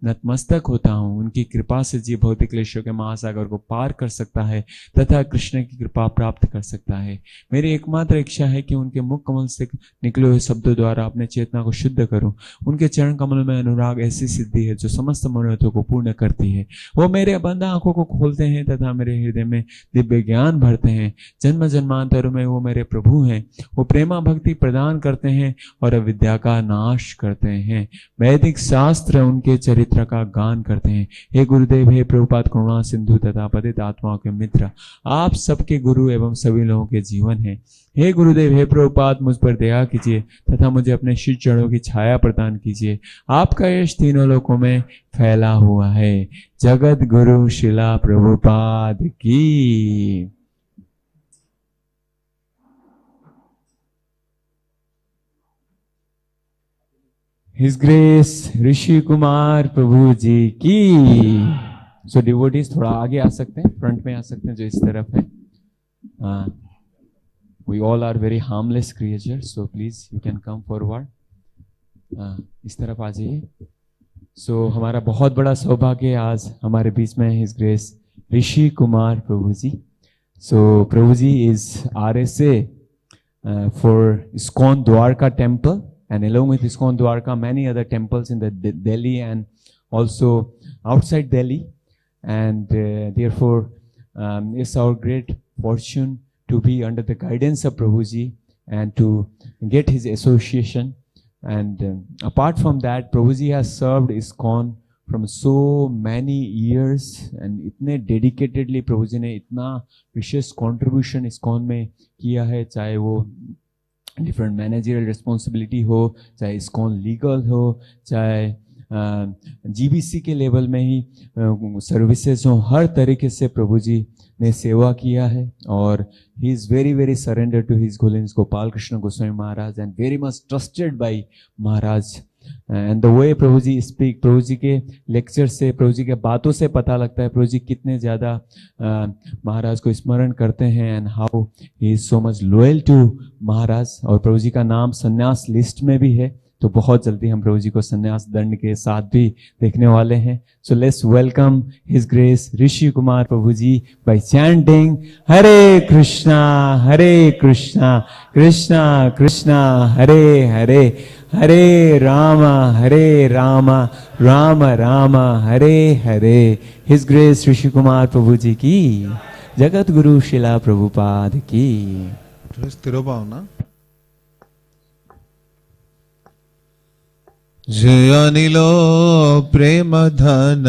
नतमस्तक होता हूँ। उनकी कृपा से जीव भौतिक क्लेशों के महासागर को पार कर सकता है तथा कृष्ण की कृपा प्राप्त कर सकता है। मेरी एकमात्र इच्छा है कि उनके मुख कमल से निकले हुए शब्दों द्वारा अपने चेतना को शुद्ध करूं। उनके चरण कमल में अनुराग ऐसी सिद्धि है जो समस्त मनोरथों को पूर्ण करती है। वो मेरे बंद आंखों को खोलते हैं तथा मेरे हृदय में दिव्य ज्ञान भरते हैं। जन्म जन्मांतरों में वो मेरे प्रभु हैं। वो प्रेमा भक्ति प्रदान करते हैं और अविद्या का नाश करते हैं। वैदिक शास्त्र उनके चरित्र का गान करते हैं। हे गुरुदेव, हे प्रभुपाद करुणा सिंधु तथा पतित आत्माओं के मित्र, आप सबके गुरु एवं सभी लोगों के जीवन हैं। हे गुरुदेव, हे प्रभुपाद, मुझ पर दया कीजिए तथा मुझे अपने श्री चरणों की छाया प्रदान कीजिए। आपका यश तीनों लोकों में फैला हुआ है। जगत गुरु श्रीला प्रभुपाद की। His Grace ऋषि कुमार प्रभु जी की। सो डिवोटीज थोड़ा आगे आ सकते हैं, फ्रंट में आ सकते हैं जो इस तरफ है। We all are very harmless creatures, so please you can come forward. इस तरफ आ जाइए। सो हमारा बहुत बड़ा सौभाग्य है आज हमारे बीच में His Grace Rishi Kumar Prabhu ji. So Prabhu ji is RSA for ISKCON Dwarka temple. And along with ISKCON Dwarka, many other temples in the Delhi and also outside Delhi. And therefore, it's our great fortune to be under the guidance of Prabhuji and to get his association. And apart from that, Prabhuji has served ISKCON from so many years and इतने dedicatedly प्रभुजी ने इतना विशेष contribution ISKCON में किया है, चाहे वो different managerial responsibility हो, चाहे ISKCON लीगल हो, चाहे जीबीसी के लेवल में ही सर्विसेज हो, हर तरीके से प्रभु जी ने सेवा किया है। और he is very very surrender to his holiness Gopal Krishna Goswami Maharaj and very much trusted by Maharaj. And the way Prabhu ji speak, Prabhu ji के लेक्चर से, प्रभु जी के बातों से पता लगता है प्रभु जी कितने ज़्यादा महाराज को स्मरण करते हैं and how he is so much loyal to Maharaj. और प्रभु जी का नाम संन्यास लिस्ट में भी है, तो बहुत जल्दी हम प्रभु जी को संन्यास दंड के साथ भी देखने वाले हैं। So let's welcome his grace Rishi Kumar Prabhu ji by chanting Hare Krishna Krishna Krishna Hare Hare, Hare Ram Ram Ram Hare Hare. His grace Rishi Kumar Prabhu ji की। जगत गुरु शिला प्रभुपाद की। स्थिर भावना। जय अनिलो प्रेम धन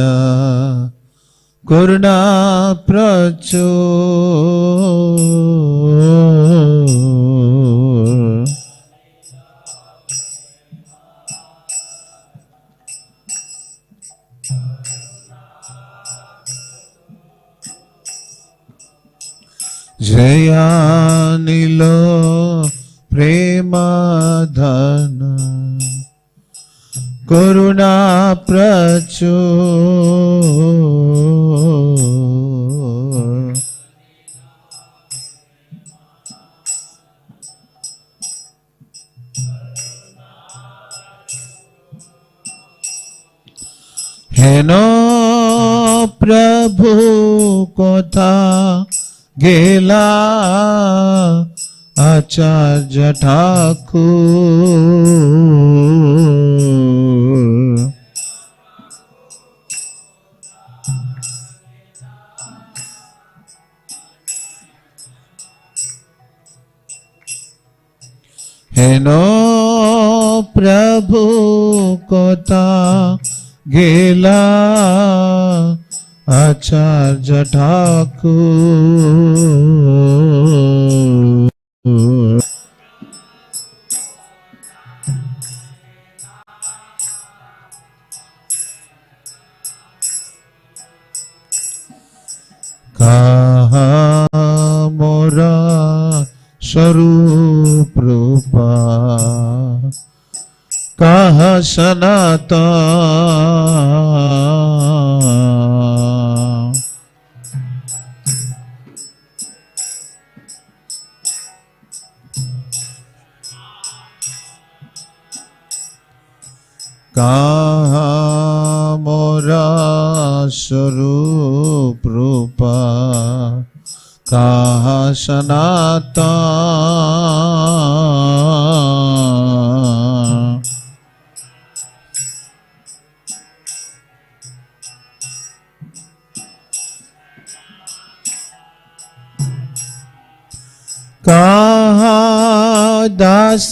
करुणा प्रचुर, जयानिलो प्रेम धन करुणा प्रचुर, हेनो प्रभु कथा गेला आचार्य ठाकुर, हेनो प्रभु कथा गेला आचार्य ठाकुर, कहा मोरा स्वरूप रूपा, कहा सनातन, कहा स्वरूप रूपा कहा सनातन कहा दास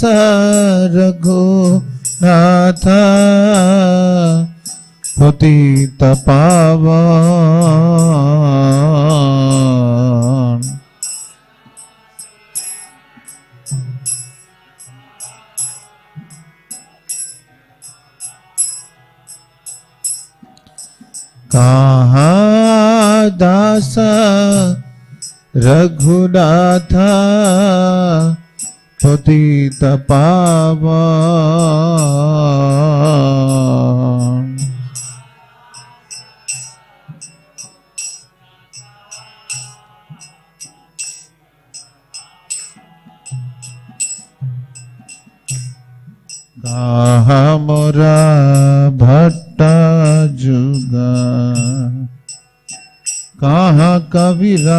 रघुनाथ पतित पावन कहा दास रघुनाथ पतित पावन कहा मोरा भट्ट जुगा कहाँ कविराज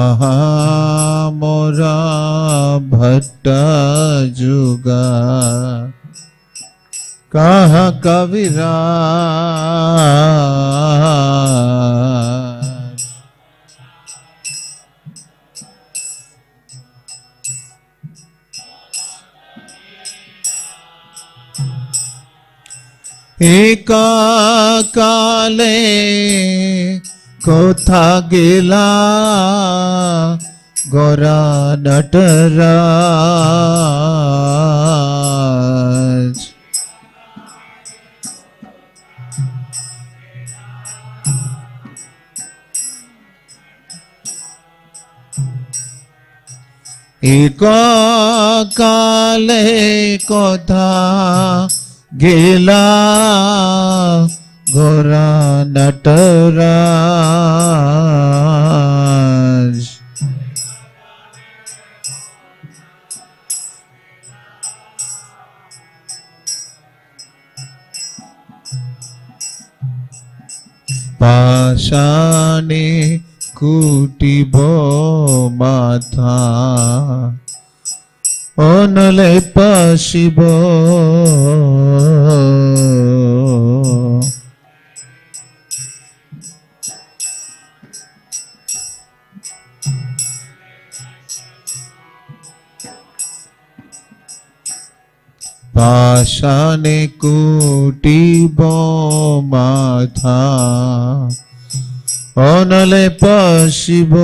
कहाँ मोरा भट्ट जुगा कहाँ कविराज एक काले कोथा गेला गोरा नटराज एक काले कोथा गेला गोरा नटराज पाषाणे कुटिब माथा ओनले पशिब पाषाणे कुटिब माथा ओनले पशिब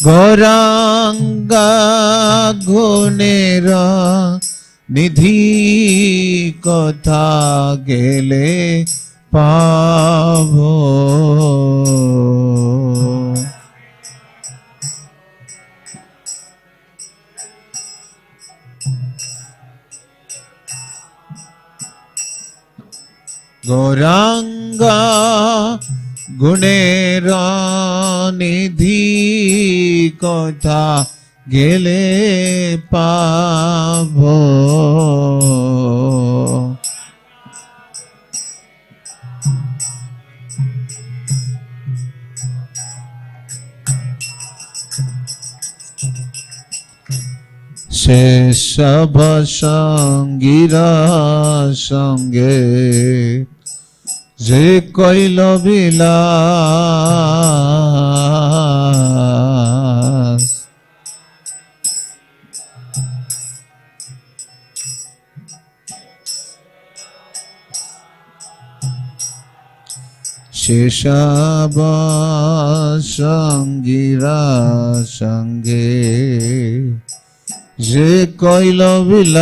गौरांगा गुणेरा निधि कथा गेले पावो गौरांगा गुणेरा निधि कथा गेले पावो शेषभ संगीरा संगे जे कैल বিলাস शेषभ संगीरा संगे जे कैल বিলাস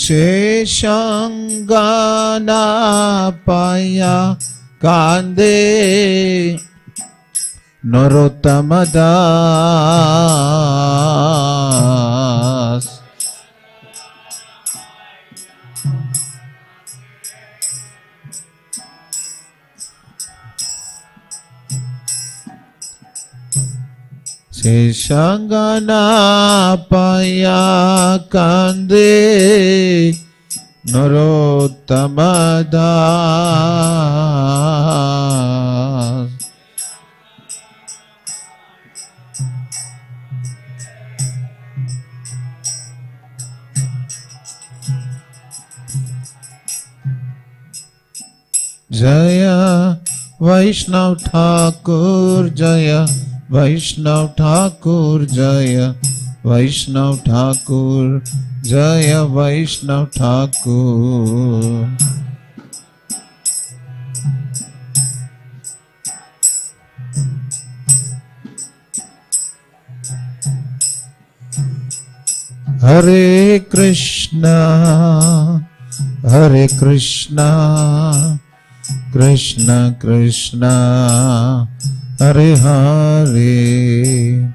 Sheshangana paya kande Narottamadas Sheshangana paya kande Narottamadas Jaya Vaishnav Thakur Jaya Vaishnav Thakur Jaya Vaishnav Thakur Jaya Vaishnav Thakur Hare Krishna Hare Krishna Krishna Krishna Hare Hare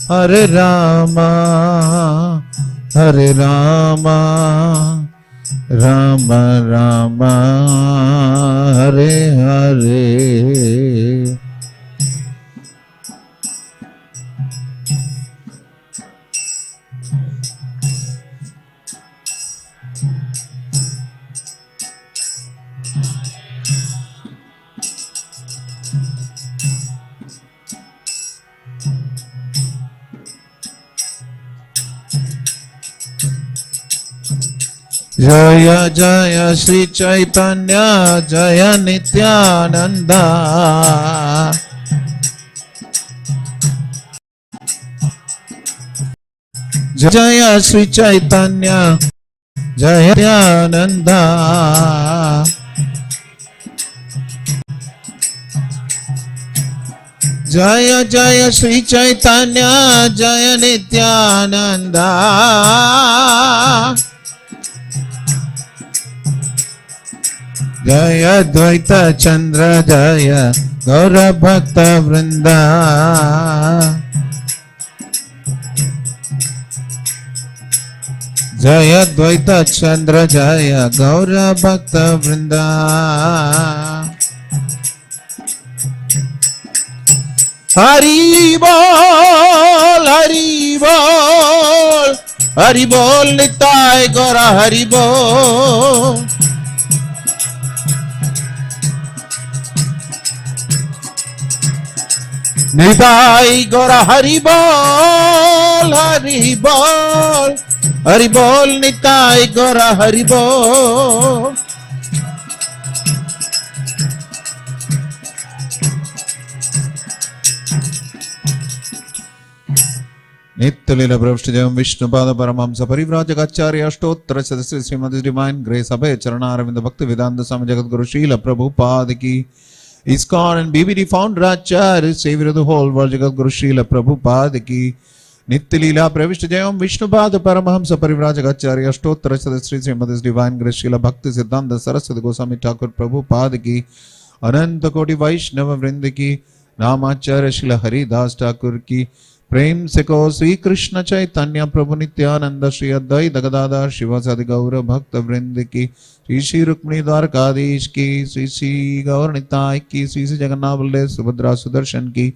Hare Rama Hare Rama Rama Rama Hare Hare Jaya Jaya Sri Chaitanya Jaya Nityananda Jaya Sri Chaitanya Jaya Nityananda Jaya Jaya Sri Chaitanya Jaya Nityananda Jaya Dvaita Chandra Jaya Gaura Bhakta Vrinda Jaya Dvaita Chandra Jaya Gaura Bhakta Vrinda Hari Bol Hari Bol Hari Bol Nitai Gaura Hari Bol Nitai Gaura Hari Bol Hari Bol Hari Bol Nitai Gaura Hari Bol Nityalila Prabhupada Vishnupada Paramahamsa Parivrajagacharya Ashtottara Sadasri Srimati Divine Grace Abhay Charana Aravinda Bhakti Vedanta Swami Jagadguru Srila Prabhupada ki ISKCON and BBD founder Acharya Savior of the whole world Jagadguru Srila Prabhupada ki Nityalila Prabhupada Vishnupada Paramahamsa Parivrajagacharya Ashtottara Sadasri Srimati Divine Grace Srila Bhakti Siddhanta Saraswati Goswami Thakur Prabhupada ki Ananta Koti Vaishnava Vrinda ki Namacharya Srila Haridas Thakur ki प्रेम से को श्री कृष्ण चैतन्य प्रभु नित्यानंद श्री अद्वैत गदाधर शिवासादि गौर भक्त वृंद की श्री श्री रुक्मिणी द्वारकाधीश की श्री श्री गौर निताय की श्री श्री जगन्नाथ बलदेव सुभद्रा सुदर्शन की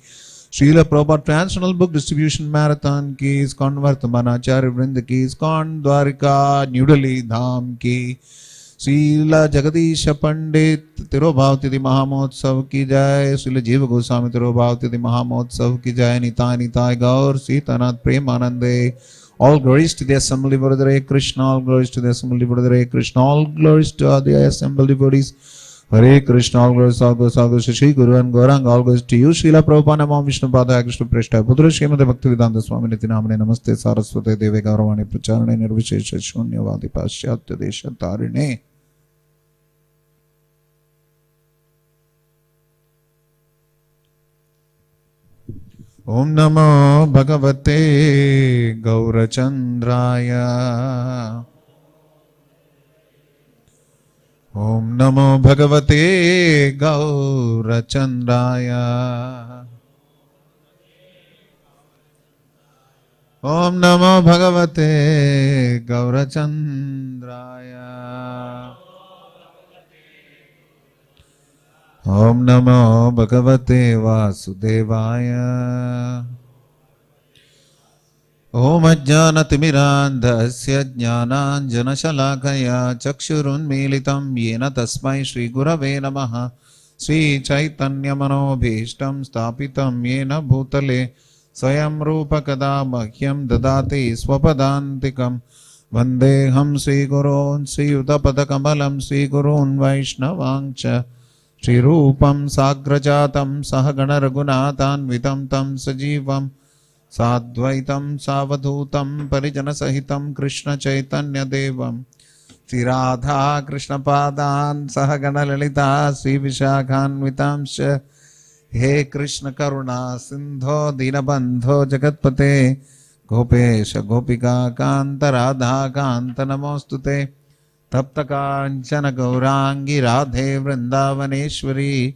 Srila Prabhupada transnational book distribution marathon की ISKCON वर्तमान आचार्य वृंद की ISKCON द्वारका न्यू दिल्ली धाम की श्रीला जगदीश पंडित तिरुभाव तिथि महामहोत्सव की जय श्रील जीव गोस्वामी तिरुभाव तिथि महामहोत्सव की जय निताय निताय गौर सीतानाथ प्रेमानंदे all glories to the assembly brother Hare Krishna all glories to the assembly brother Hare Krishna all glories to the assembly devotees Hare Krishna all glories all glories to Shri Guru and Gaurang all glories to you Srila Prabhupada Namo Vishnupada Krishna Preshta Putra Srimati Bhaktivedanta Swami Niti Namane Namaste Saraswate Deve Gauravani Pracharane Nirvishesha Shunyavadi Paschatya Desha Tarine Om Namo Bhagavate Gaurachandraya ओम नमो भगवते गौरचंद्राय। ओम नमो भगवते गौरचंद्राय। ओम नमो भगवते वासुदेवाय। ओम अज्ञानतिमिरान्धस्य ज्ञानाञ्जनशलाकया चक्षुरुन्मीलितं येन तस्मै श्रीगुरवे नमः। श्रीचैतन्यमनोभीष्टं स्थापितं येन भूतले स्वयं रूप कदा मह्यं ददाति स्वपदान्तिकं। वन्देऽहं श्रीगुरोन् श्रीयुतपदकमलं श्रीगुरून् वैष्णवांश्च श्रीरूपं साग्रजातं सहगणरघुनाथान्वितं तं सजीवं साद्वैतं सावधूतं परिजनसहितं कृष्णचैतन्यदेवं श्रीराधा कृष्णपादान् सहगणललिता श्रीविशाखान्वितांश्च। हे कृष्ण करुणा सिंधो दीनबंधो जगत्पते गोपेश गोपिका कांत राधा कांत नमोस्तुते। तप्त कांचन गौरांगी राधे वृंदावनेश्वरी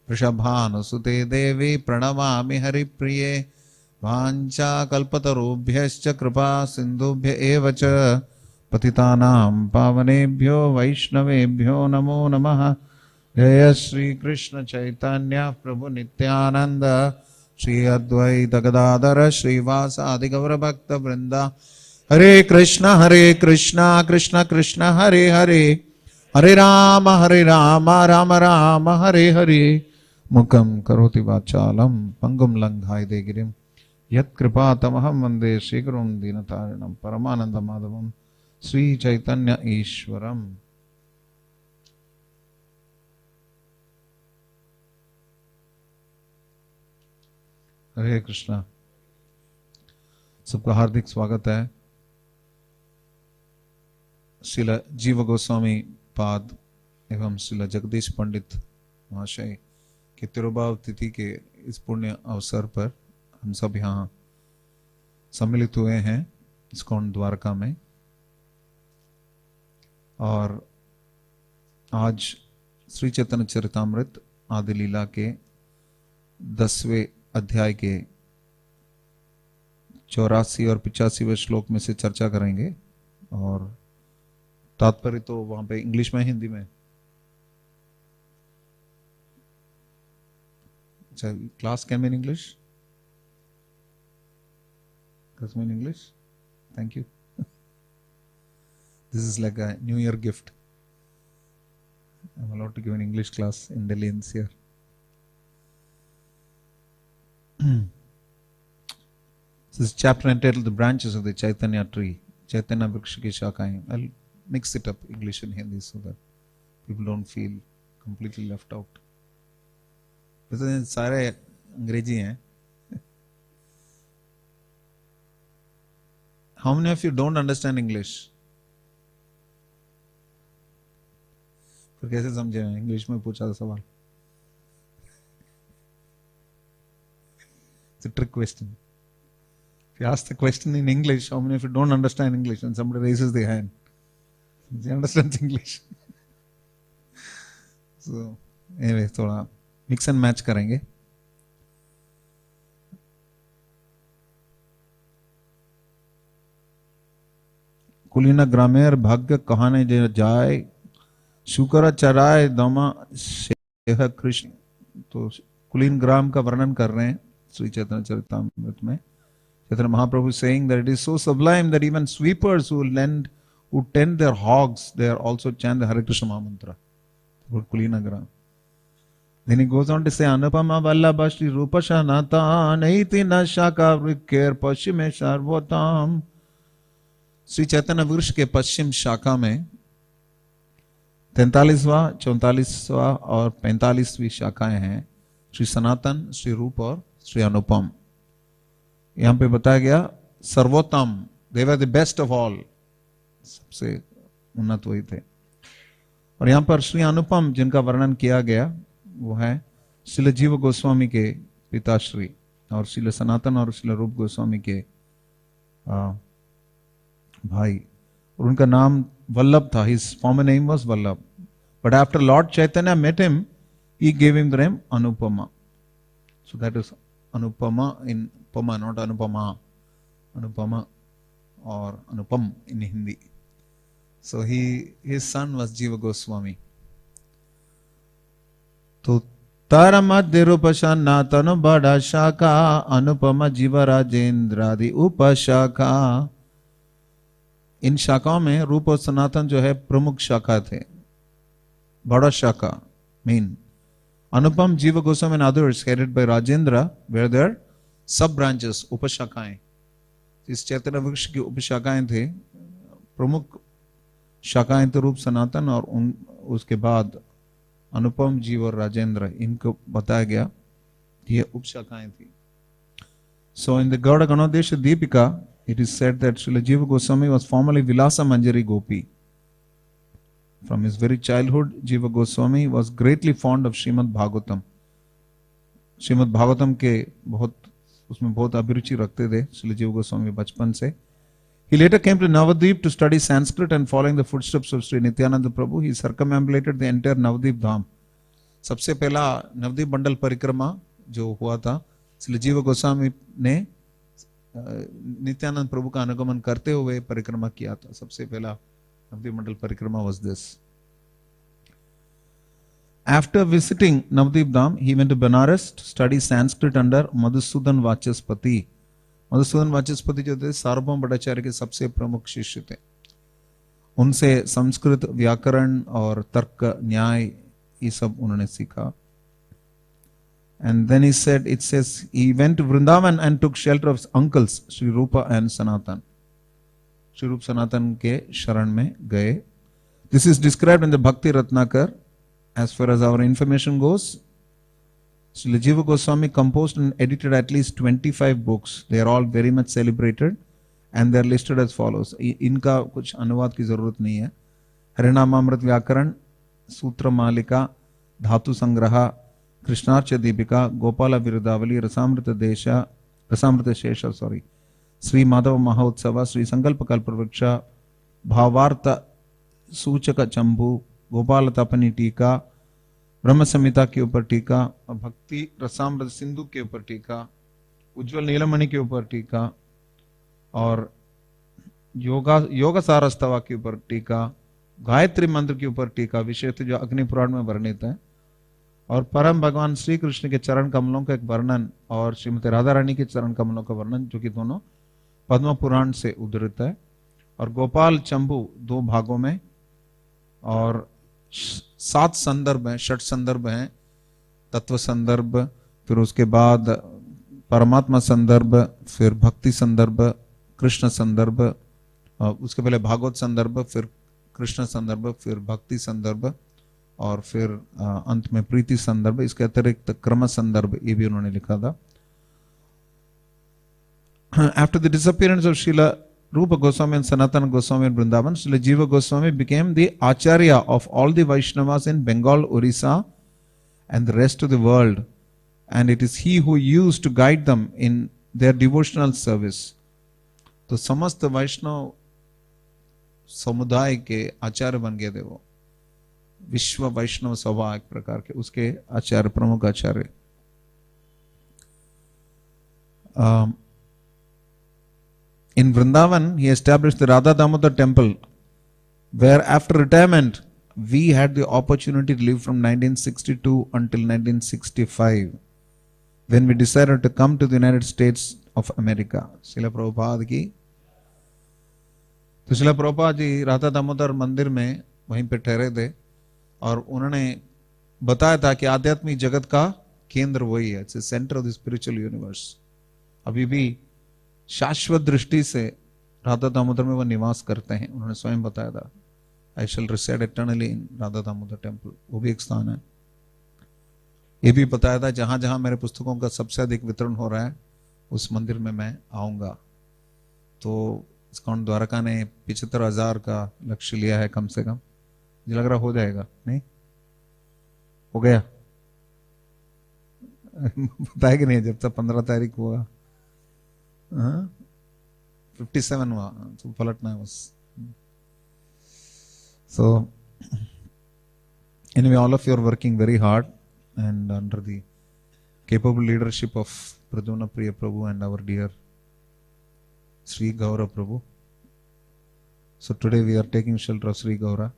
वृषभानुसुते देवी प्रणमामि हरिप्रिये। वाञ्छाकल्पतरुभ्यश्च कृपा सिन्धुभ्य एव च पतितानां पावनेभ्यो वैष्णवेभ्यो नमो नमः। जय श्री कृष्ण चैतन्य प्रभु नित्यानंद श्री अद्वैत गदाधर श्रीवासादि गौर भक्त वृंदा। हरे कृष्ण कृष्ण कृष्ण हरे हरे, हरे राम राम राम हरे हरे। मुखं करोति वाचालं पंगुं लंघायते गिरिं यत्कृपातमहं वन्दे श्रीगुरुं दीनतारिणं परमानन्दमाधवं श्री चैतन्य ईश्वरम्। हरे कृष्णा। सबका हार्दिक स्वागत है। श्रीला जीव गोस्वामी पाद एवं श्रीला जगदीश पंडित महाशय के तिरुभाव तिथि के इस पुण्य अवसर पर हम सब यहाँ सम्मिलित हुए हैं इस्कॉन द्वारका में। और आज श्री चैतन्य चरितामृत आदि लीला के 10वें अध्याय के 84 और 85वें श्लोक में से चर्चा करेंगे। और तात्पर्य तो वहां पे इंग्लिश में हिंदी में class can mean English, class mean English. Thank you. This is like a new year gift. I am allowed to give an English class in Delhi NCR. This is chapter entitled The Branches of the Chaitanya Tree. Chaitanya Vriksha ki Shakaएं. I'll mix it up, English and Hindi, so that people don't feel completely left out. वैसे सारे अंग्रेजी हैं। How many of you don't understand English? फिर कैसे समझे? English में पूछा था सवाल। It's a trick question. If you ask the question in English, how many of you don't understand English? And somebody raises their hand, he understands English. So anyway, थोड़ा mix and match करेंगे। कुलीन ग्रामेर भाग्य कहाने जाए शुकर चराए दमा शेह कृष्ण। तो कुलीन ग्राम का वर्णन कर रहे हैं श्री चैतन्य चरितामृत में। Chaitanya Mahaprabhu saying that it is so sublime that even sweepers who tend their hogs, they are also chant the Hare Krishna Mahamantra. Kulina Gram. Then he goes on to say, Anupama Vallabha Shri Rupa Shanata Naiti Nashaka Vrikker Pashime Sarvotam। Shri Chaitanya वृक्ष के पश्चिम शाखा में 43वां, 44वां और 45वीं शाखाएं हैं। श्री सनातन, श्री रूप और श्री अनुपम। यहां पे बताया गया सर्वोत्तम, they were the best of all, सबसे उन्नत वही थे। और यहां पर श्री अनुपम जिनका वर्णन किया गया वो है श्रील जीव गोस्वामी के पिताश्री और श्रील सनातन और श्रील रूप गोस्वामी के भाई। और उनका नाम वल्लभ था। His farmer name was Vallabh. But after Lord Chaitanya met him, he gave him the name Anupama. So that is Anupama in Pama, not Anupama. Anupama or Anupam in Hindi. So his son was Jiva Goswami. तो तारा मध्य रूप सनातन बड़ा शाखा अनुपमा जीव राजेंद्रादि उपशाखा. इन शाखाओं में रूप और सनातन जो है प्रमुख शाखा थे, बड़ा शाखा मेन. अनुपम जीव Goswami and others headed by Rajendra were their sub branches, उपशाखाएं. इस चैतन्य वृक्ष की उपशाखाएं थे. प्रमुख शाखाएं थे रूप सनातन और उसके बाद अनुपम जीव और राजेंद्र, इनको बताया गया कि ये उपशाखाएं थी. So in the Gauda Ganodesha Deepika, it is said that Srila Jiva Goswami was formerly Vilasa Manjari Gopi. From his very childhood, Jiva Goswami was greatly fond of Srimad Bhagavatam. Shrimad Bhagavatam के उसमें बहुत अभिरुचि रखते थे श्रील जीव गोस्वामी बचपन से. He later came to Navadvip to study Sanskrit and following the footsteps of Sri Nityananda Prabhu, he circumambulated the entire Navadvip Dham. सबसे पहला नवद्वीप मंडल परिक्रमा जो हुआ था, श्री जीव गोस्वामी ने नित्यानंद प्रभु का अनुगमन करते हुए परिक्रमा किया था. सबसे पहला नवद्वीप मंडल परिक्रमा was this. After visiting Navadvip Dham, he went to Banaras to study Sanskrit under Madhusudan Vachaspati. Madhusudan वाचस्पति जो थे सार्वभौम भट्टाचार्य के सबसे प्रमुख शिष्य थे. उनसे संस्कृत व्याकरण और तर्क न्याय ये सब उन्होंने सीखा. And then he said, it says he went to Vrindavan and took shelter of his uncles Sri Rupa and Sanatan. Sri Rupa Sanatan के शरण में गए. This is described in the Bhakti Ratnakar. As far as our information goes, Srila Jiva Goswami composed and edited at least 25 books. They are all very much celebrated and they are listed as follows. इनका कुछ अनुवाद की जरूरत नहीं है. हरिनामामृत व्याकरण, सूत्र मालिका, धातु संग्रह, कृष्णार्च दीपिका, गोपाल विरुदावली, रसामृत शेष, श्री माधव महोत्सव, श्री संकल्प कल्पवृक्ष, भावार्थ सूचक चंबू, गोपाल तपनी टीका, ब्रह्म संहिता के ऊपर टीका, भक्ति रसामृत सिंधु के ऊपर टीका, उज्जवल नीलमणि के ऊपर टीका और योग सारस्तवा के ऊपर टीका, गायत्री मंत्र के ऊपर टीका, विषय जो अग्नि पुराण में वर्णित है, और परम भगवान श्री कृष्ण के चरण कमलों का एक वर्णन और श्रीमती राधा रानी के चरण कमलों का वर्णन जो कि दोनों पद्म पुराण से उद्धृत है, और गोपाल चंबू 2 भागों में और 7 संदर्भ हैं, 6 संदर्भ हैं. तत्व संदर्भ, फिर उसके बाद परमात्मा संदर्भ, फिर भक्ति संदर्भ, कृष्ण संदर्भ, उसके पहले भागवत संदर्भ, फिर कृष्ण संदर्भ, फिर भक्ति संदर्भ और फिर अंत में प्रीति संदर्भ. इसके अतिरिक्त क्रम संदर्भ ये भी उन्होंने लिखा था. After the disappearance of Srila Rupa Goswami and Sanatana Goswami in Vrindavan, Srila Jiva Goswami became the Acharya of all the Vaishnavas in Bengal, Orissa and the rest of the world, and it is he who used to guide them in their devotional service. तो समस्त वैष्णव समुदाय के आचार्य बन गए थे वो. विश्व वैष्णव सभा एक प्रकार के उसके आचार्य, प्रमुख आचार्य. In Vrindavan, he established the Radha Damodar temple, where after retirement, we had the opportunity to live from 1962 until 1965, when we decided to come to the United States of America. Srila Prabhupada की. तो श्रीला प्रभुपाद जी राधा दामोदर मंदिर में वहीं पे ठहरे थे और उन्होंने बताया था कि आध्यात्मिक जगत का केंद्र वही है. Its centre of the spiritual universe. अभी भी शाश्वत दृष्टि से राधा दामोदर में वो निवास करते हैं. उन्होंने स्वयं बताया था, आई शैल रिसाइड इटर्नली इन राधा दामोदर टेम्पल. वो भी एक स्थान है. ये भी बताया था जहां जहां मेरे पुस्तकों का सबसे अधिक वितरण हो रहा है उस मंदिर में मैं आऊंगा. तो ISKCON द्वारका ने 75,000 का लक्ष्य लिया है कम से कम. मुझे लग रहा हो जाएगा. नहीं हो गया बताया कि नहीं. जब तक 15 तारीख हुआ 57 हुआ तो पलटना है बस. So Anyway, all of you are working very hard and under the capable leadership of Praduna Priya Prabhu and our dear Sri Gaura Prabhu. So today we are taking shelter of Sri Gaura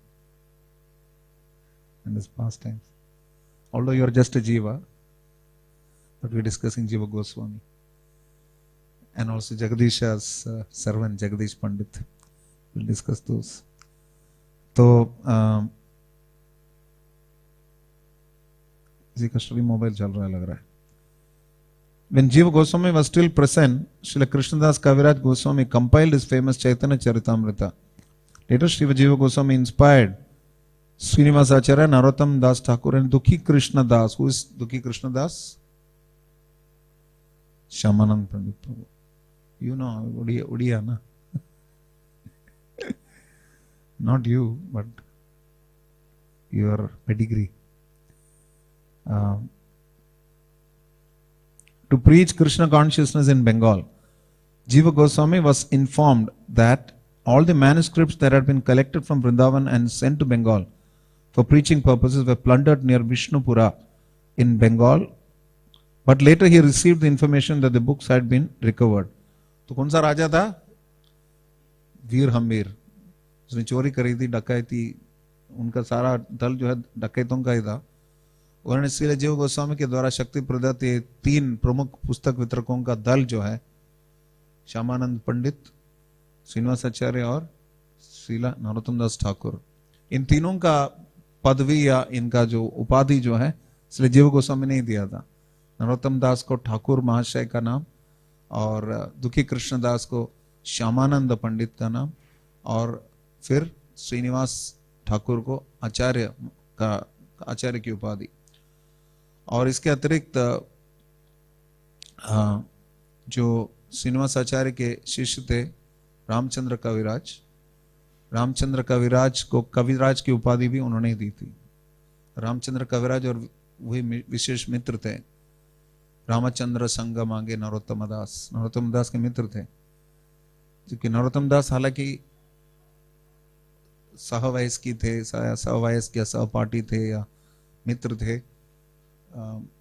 and his pastimes. Although you are just a Jiva, but we are discussing Jiva Goswami. And also Jagadish's servant, Jagadish Pandit. We'll discuss those. So, इसी का study mobile चल रहा है लग रहा है. When Jiva Goswami was still present, Srila Krishnadas Kaviraj Goswami compiled his famous Chaitanya Charitamrita. Later, Srila Jiva Goswami inspired Srinivasa Acharya, Narottam Das Thakur, and Dukhi Krishna Das. Who is Dukhi Krishna Das? Shyamanand Pandit Prabhu. You know, Udiya, na? Not you, but your pedigree. To preach Krishna consciousness in Bengal, Jiva Goswami was informed that all the manuscripts that had been collected from Vrindavan and sent to Bengal for preaching purposes were plundered near Vishnupura in Bengal. But later he received the information that the books had been recovered. तो कौन सा राजा था? वीर हम्बीर. उसने चोरी करी थी, डकैती, उनका सारा दल जो है डकैतों का ही था. उन्होंने श्रील जीव गोस्वामी के द्वारा शक्ति प्रदत्त ये 3 प्रमुख पुस्तक वितरकों का दल जो है, श्यामानंद पंडित, श्रीनिवास आचार्य और श्रीला नरोत्तम दास ठाकुर, इन तीनों का पदवी या इनका जो उपाधि जो है श्री जीव गोस्वामी ने ही दिया था. नरोत्तम दास को ठाकुर महाशय का नाम, और दुखी कृष्णदास को श्यामानंद पंडित का नाम, और फिर श्रीनिवास ठाकुर को आचार्य की उपाधि. और इसके अतिरिक्त जो श्रीनिवास आचार्य के शिष्य थे रामचंद्र कविराज, रामचंद्र कविराज को कविराज की उपाधि भी उन्होंने ही दी थी. रामचंद्र कविराज और वही विशेष मित्र थे. रामचंद्र संग मांगे नरोत्तम दास, नरोत्तम दास के मित्र थे. क्योंकि नरोत्तम दास हालांकि सहवयस्की थे, सहवयस्क या सहपाठी थे या मित्र थे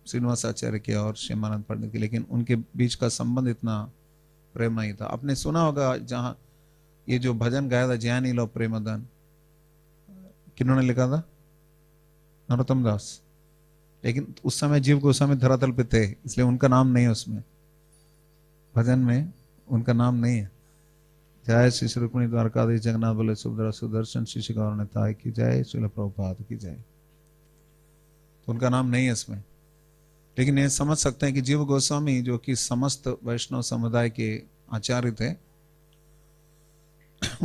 श्रीनिवास आचार्य के और श्यामानंद पंडित के, लेकिन उनके बीच का संबंध इतना प्रेम नहीं था. आपने सुना होगा जहां ये जो भजन गाया था ज्ञानी लो प्रेमदान, किन्होंने लिखा था? नरोत्तम दास. लेकिन उस समय जीव गोस्वामी धरातल पे थे, इसलिए उनका नाम नहीं है उसमें, भजन में उनका नाम नहीं है. जय श्री श्री रुक्मिणी द्वारकाधीश जगन्नाथ बोले सुभद्रा सुदर्शन श्री श्री गौर नेताय की जय, श्रील प्रभुपाद की जय. तो उनका नाम नहीं है इसमें. लेकिन ये समझ सकते हैं कि जीव गोस्वामी जो कि समस्त वैष्णव समुदाय के आचार्य थे,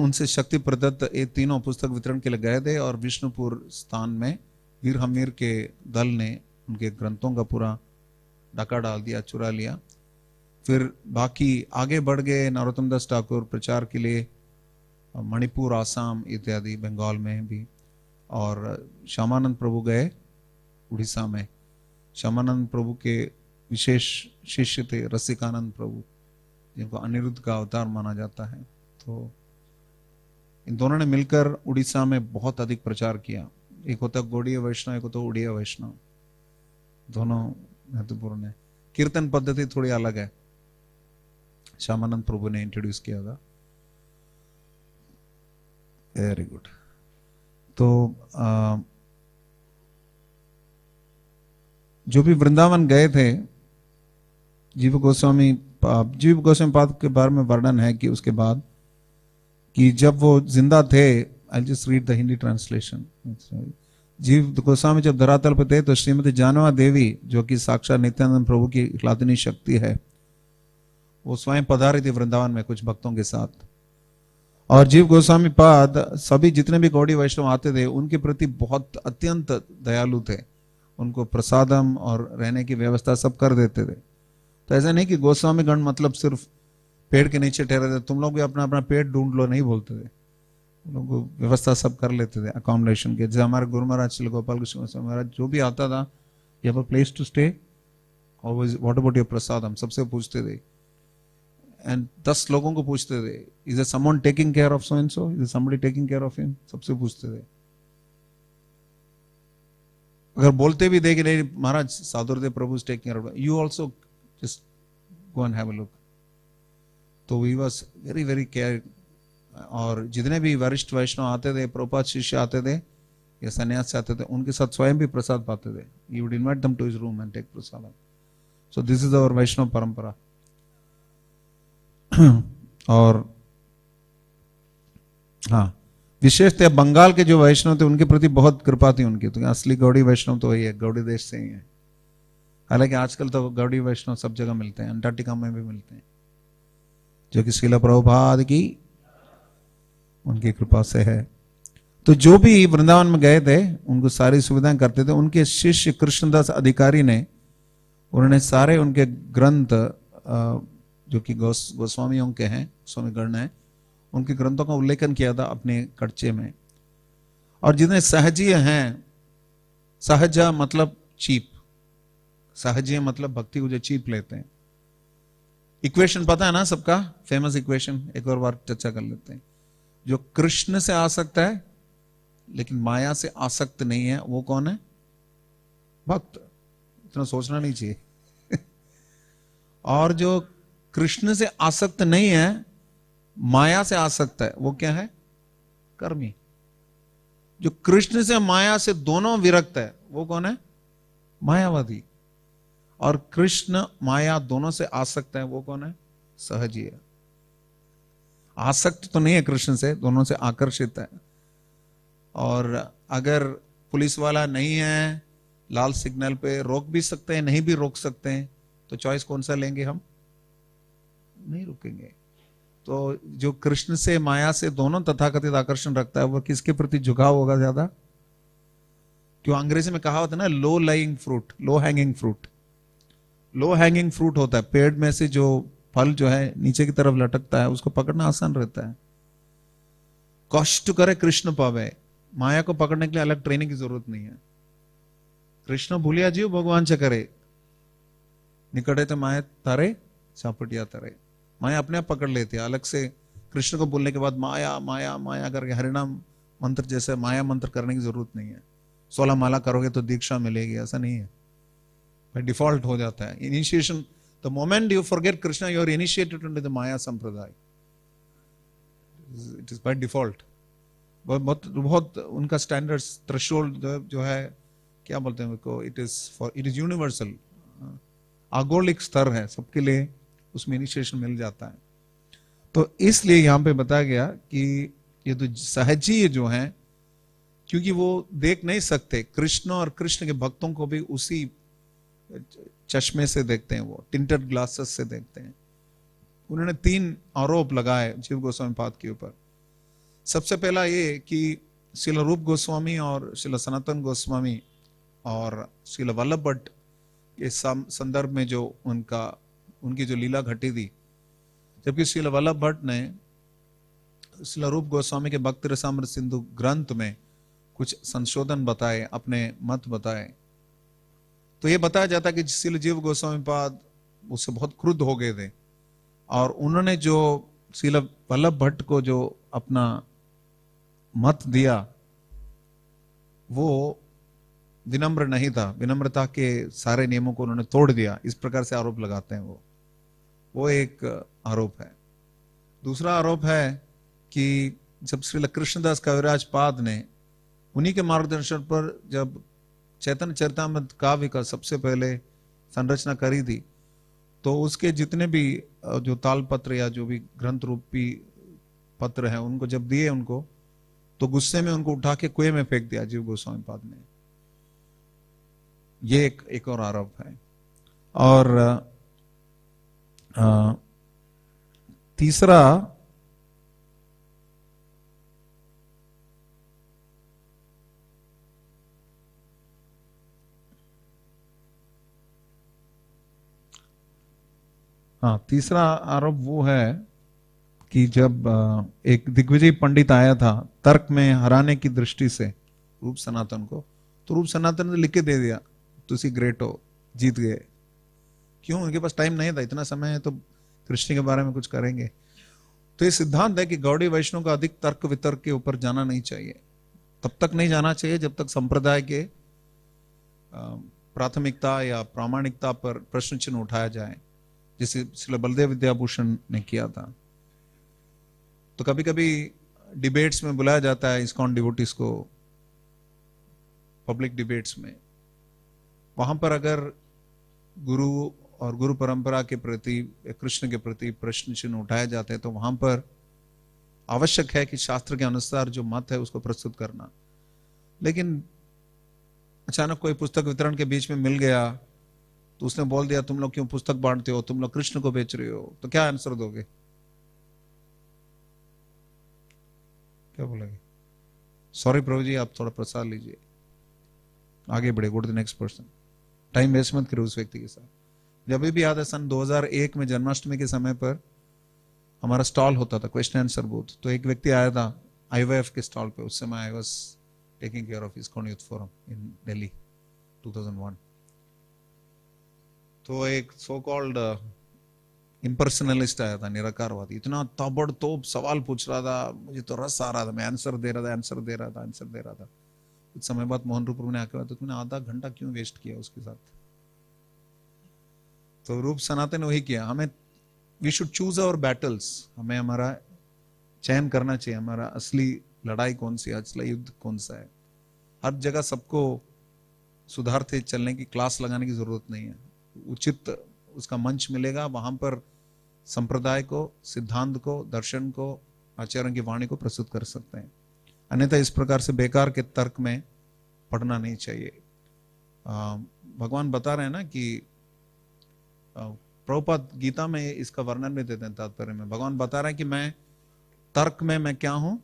उनसे शक्ति प्रदत्त ये तीनों पुस्तक वितरण के लिए गए थे, और विष्णुपुर स्थान में वीर हमीर के दल ने उनके ग्रंथों का पूरा डाका डाल दिया, चुरा लिया. फिर बाकी आगे बढ़ गए. नरोत्तम दास ठाकुर प्रचार के लिए मणिपुर, आसाम इत्यादि बंगाल में भी, और श्यामानंद प्रभु गए उड़ीसा में. श्यामानंद प्रभु के विशेष शिष्य थे रसिकानंद प्रभु, जिनको अनिरुद्ध का अवतार माना जाता है. तो इन दोनों ने मिलकर उड़ीसा में बहुत अधिक प्रचार किया. एक होता गौड़ीय वैष्णव, एक होता उड़िया वैष्णव, दोनों महत्वपूर्ण है. कीर्तन पद्धति थोड़ी अलग है, श्यामानंद प्रभु ने इंट्रोड्यूस किया था. Very good. तो जो भी वृंदावन गए थे, जीव गोस्वामी पाद के बारे में वर्णन है कि उसके बाद कि जब वो जिंदा थे, I'll just read the Hindi translation. जीव गोस्वामी जब धरातल पर थे तो श्रीमती जानवा देवी, जो कि साक्षात नित्यानंद प्रभु की इखलादनी शक्ति है, वो स्वयं पधारी थी वृंदावन में कुछ भक्तों के साथ. और जीव गोस्वामी पाद सभी जितने भी गौड़ी वैष्णव आते थे उनके प्रति बहुत अत्यंत दयालु थे. उनको प्रसादम और रहने की व्यवस्था सब कर देते थे. तो ऐसा नहीं कि गोस्वामी गण मतलब सिर्फ पेड़ के नीचे ठहरे थे, तुम लोग भी अपना अपना पेट ढूंढ लो, नहीं बोलते थे. लोग व्यवस्था सब कर लेते थे अकोमोडेशन के. जैसे हमारे गुरु महाराज श्री गोपाल कृष्ण गोस्वामी महाराज जो भी आता था, you have a place to stay, what about your prasad, हम सबसे पूछते थे. एंड 10 लोगों को पूछते थे, is someone taking care of so and so, is somebody taking care of him, सबसे पूछते थे. अगर बोलते भी देखे नहीं Maharaj Sadhudev Prabhu taking care, you also just go and have a look. तो we was very very care. और जितने भी वरिष्ठ वैष्णव आते थे, प्रभुपाद शिष्य आते थे या सन्यास से आते थे, उनके साथ स्वयं भी प्रसाद पाते थे। He would invite them to his room and take prasad. So this is our Vaishnav parampara. और हाँ, विशेषतः बंगाल के जो वैष्णव थे उनके प्रति बहुत कृपा थी उनकी। तो असली गौड़ी वैष्णव तो वही है, गौड़ी देश से ही है। हालांकि आजकल तो गौड़ी वैष्णव सब जगह मिलते हैं, अंटार्कटिका में भी मिलते हैं, जो कि श्रील प्रभुपाद की उनकी कृपा से है। तो जो भी वृंदावन में गए थे उनको सारी सुविधाएं करते थे। उनके शिष्य कृष्णदास अधिकारी ने, उन्होंने सारे उनके ग्रंथ जो कि गोस्वामियों के हैं, स्वामी गण है, उनके ग्रंथों का उल्लेखन किया था अपने कच्चे में। और जितने सहजीय हैं, सहजा मतलब चीप, सहजीय मतलब भक्ति को जो चीप लेते हैं। इक्वेशन पता है ना सबका, फेमस इक्वेशन, एक और बार चर्चा कर लेते हैं। जो कृष्ण से आसक्त है लेकिन माया से आसक्त नहीं है, वो कौन है? भक्त। इतना सोचना नहीं चाहिए। और जो कृष्ण से आसक्त नहीं है, माया से आसक्त है, वो क्या है? कर्मी। जो कृष्ण से माया से दोनों विरक्त है, वो कौन है? मायावादी। और कृष्ण माया दोनों से आसक्त है, वो कौन है? सहजीय। आसक्त तो नहीं है कृष्ण से, दोनों से आकर्षित है। और अगर पुलिस वाला नहीं है, लाल सिग्नल पे रोक भी सकते हैं, नहीं भी रोक सकते हैं, तो चॉइस कौन सा लेंगे हम? नहीं रुकेंगे। तो जो कृष्ण से माया से दोनों तथाकथित आकर्षण रखता है, वो किसके प्रति झुकाव होगा ज्यादा? क्यों अंग्रेजी में कहा होता है ना, low lying fruit, low hanging fruit. Low hanging fruit होता है पेड़ में से जो फल जो है नीचे की तरफ लटकता है, उसको पकड़ना आसान रहता है। कष्ट करे कृष्ण पावे, माया को पकड़ने के लिए अलग ट्रेनिंग की जरूरत नहीं है। कृष्ण भूलिया जीव भगवान से करे, निकटे तो माया तारे चापटिया तारे। माया अपने आप पकड़ लेती है। अलग से कृष्ण को बोलने के बाद माया माया माया करके हरिनाम मंत्र जैसे माया मंत्र करने की जरूरत नहीं है। 16 माला करोगे तो दीक्षा मिलेगी, ऐसा नहीं है। बाय डिफॉल्ट हो जाता है initiation. The moment you forget Krishna, you are initiated into the Maya sampradaya. It is by default. बहुत उनका स्टैंडर्ड थ्रेशोल्ड जो है, क्या बोलते हैं उसको, इट इज यूनिवर्सल, आगोलिक स्तर है सबके लिए, उसमें इनिशिएशन मिल जाता है। तो इसलिए यहां पे बताया गया कि ये तो सहजीय जो हैं, क्योंकि वो देख नहीं सकते कृष्ण और कृष्ण के भक्तों को भी उसी चश्मे से देखते हैं, वो टिंटेड ग्लासेस से देखते हैं। उन्होंने 3 आरोप लगाए जीव गोस्वामी पाद के ऊपर। सबसे पहला ये कि श्रील रूप गोस्वामी और श्रील सनातन गोस्वामी और श्रील वल्लभ भट्ट के संदर्भ में जो उनकी जो लीला घटी थी, जबकि श्रील वल्लभ भट्ट ने श्रील रूप गोस्वामी के भक्ति रसामृत सिंधु ग्रंथ में कुछ संशोधन बताए, अपने मत बताए। तो ये बताया जाता है कि श्रील जीव गोस्वामी पाद उससे बहुत क्रुद्ध हो गए थे, और उन्होंने जो श्रील वल्लभ भट्ट को जो अपना मत दिया वो विनम्र नहीं था, विनम्रता के सारे नियमों को उन्होंने तोड़ दिया, इस प्रकार से आरोप लगाते हैं वो एक आरोप है। दूसरा आरोप है कि जब श्रील कृष्णदास कविराज पाद ने उन्हीं के मार्गदर्शन पर जब चैतन्य चरितामृत काव्य का सबसे पहले संरचना करी थी, तो उसके जितने भी जो तालपत्र या जो भी ग्रंथ रूपी पत्र हैं उनको जब दिए उनको, तो गुस्से में उनको उठा के कुएं में फेंक दिया जीव गोस्वामी पाद ने। ये एक और आरोप है। और तीसरा तीसरा आरोप वो है कि जब एक दिग्विजय पंडित आया था तर्क में हराने की दृष्टि से रूप सनातन को, तो रूप सनातन ने लिख के दे दिया, तुसी ग्रेट हो, जीत गए। क्यों? उनके पास टाइम नहीं था, इतना समय है तो कृष्ण के बारे में कुछ करेंगे। तो ये सिद्धांत है कि गौड़ी वैष्णव का अधिक तर्क वितर्क के ऊपर जाना नहीं चाहिए। तब तक नहीं जाना चाहिए जब तक संप्रदाय के प्राथमिकता या प्रामाणिकता पर प्रश्न चिन्ह उठाया जाए, जिसे श्रील बलदेव विद्याभूषण ने किया था। तो कभी कभी डिबेट्स में बुलाया जाता है इस्कॉन डिवोटीज को, पब्लिक डिबेट्स में। वहां पर अगर गुरु और गुरु परंपरा के प्रति, कृष्ण के प्रति प्रश्न चिन्ह उठाए जाते हैं, तो वहां पर आवश्यक है कि शास्त्र के अनुसार जो मत है उसको प्रस्तुत करना। लेकिन अचानक कोई पुस्तक वितरण के बीच में मिल गया तो उसने बोल दिया, तुम लोग क्यों पुस्तक बांटते हो, तुम लोग कृष्ण को बेच रहे हो, तो क्या आंसर दोगे? क्या बोलेंगे? सॉरी प्रभु जी, आप थोड़ा प्रसाद लीजिए, आगे बढ़े, go to the next person. Time waste मत करो उस व्यक्ति के साथ। जब भी याद है, सन 2001 में जन्माष्टमी के समय पर हमारा स्टॉल होता था, क्वेश्चन आंसर बूथ। तो एक व्यक्ति आया था IYF के स्टॉल पे। उस समय I was taking care of ISKCON youth forum in Delhi 2001। तो एक सो कॉल्ड इम्पर्सनलिस्ट आया था, निराकारवादी। इतना ताबड़तोड़ सवाल पूछ रहा था, मुझे तो रस आ रहा था, मैं आंसर दे रहा था। कुछ समय बाद मोहन रूप ने आके तो तुमने आधा घंटा क्यों वेस्ट किया उसके साथ? तो रूप सनातन ने वही किया। हमें we should choose our battles, हमें हमारा चयन करना चाहिए, हमारा असली लड़ाई कौन सी है, असली युद्ध कौन सा है। हर जगह सबको सुधारते चलने की क्लास लगाने की जरूरत नहीं है। उचित उसका मंच मिलेगा, वहां पर संप्रदाय को, सिद्धांत को, दर्शन को, आचार्यों की वाणी को प्रस्तुत कर सकते हैं। अन्यथा इस प्रकार से बेकार के तर्क में पढ़ना नहीं चाहिए। भगवान बता रहे हैं ना कि प्रभुपाद गीता में इसका वर्णन भी देते हैं तात्पर्य में। भगवान बता रहे हैं कि मैं तर्क में मैं क्या हूं,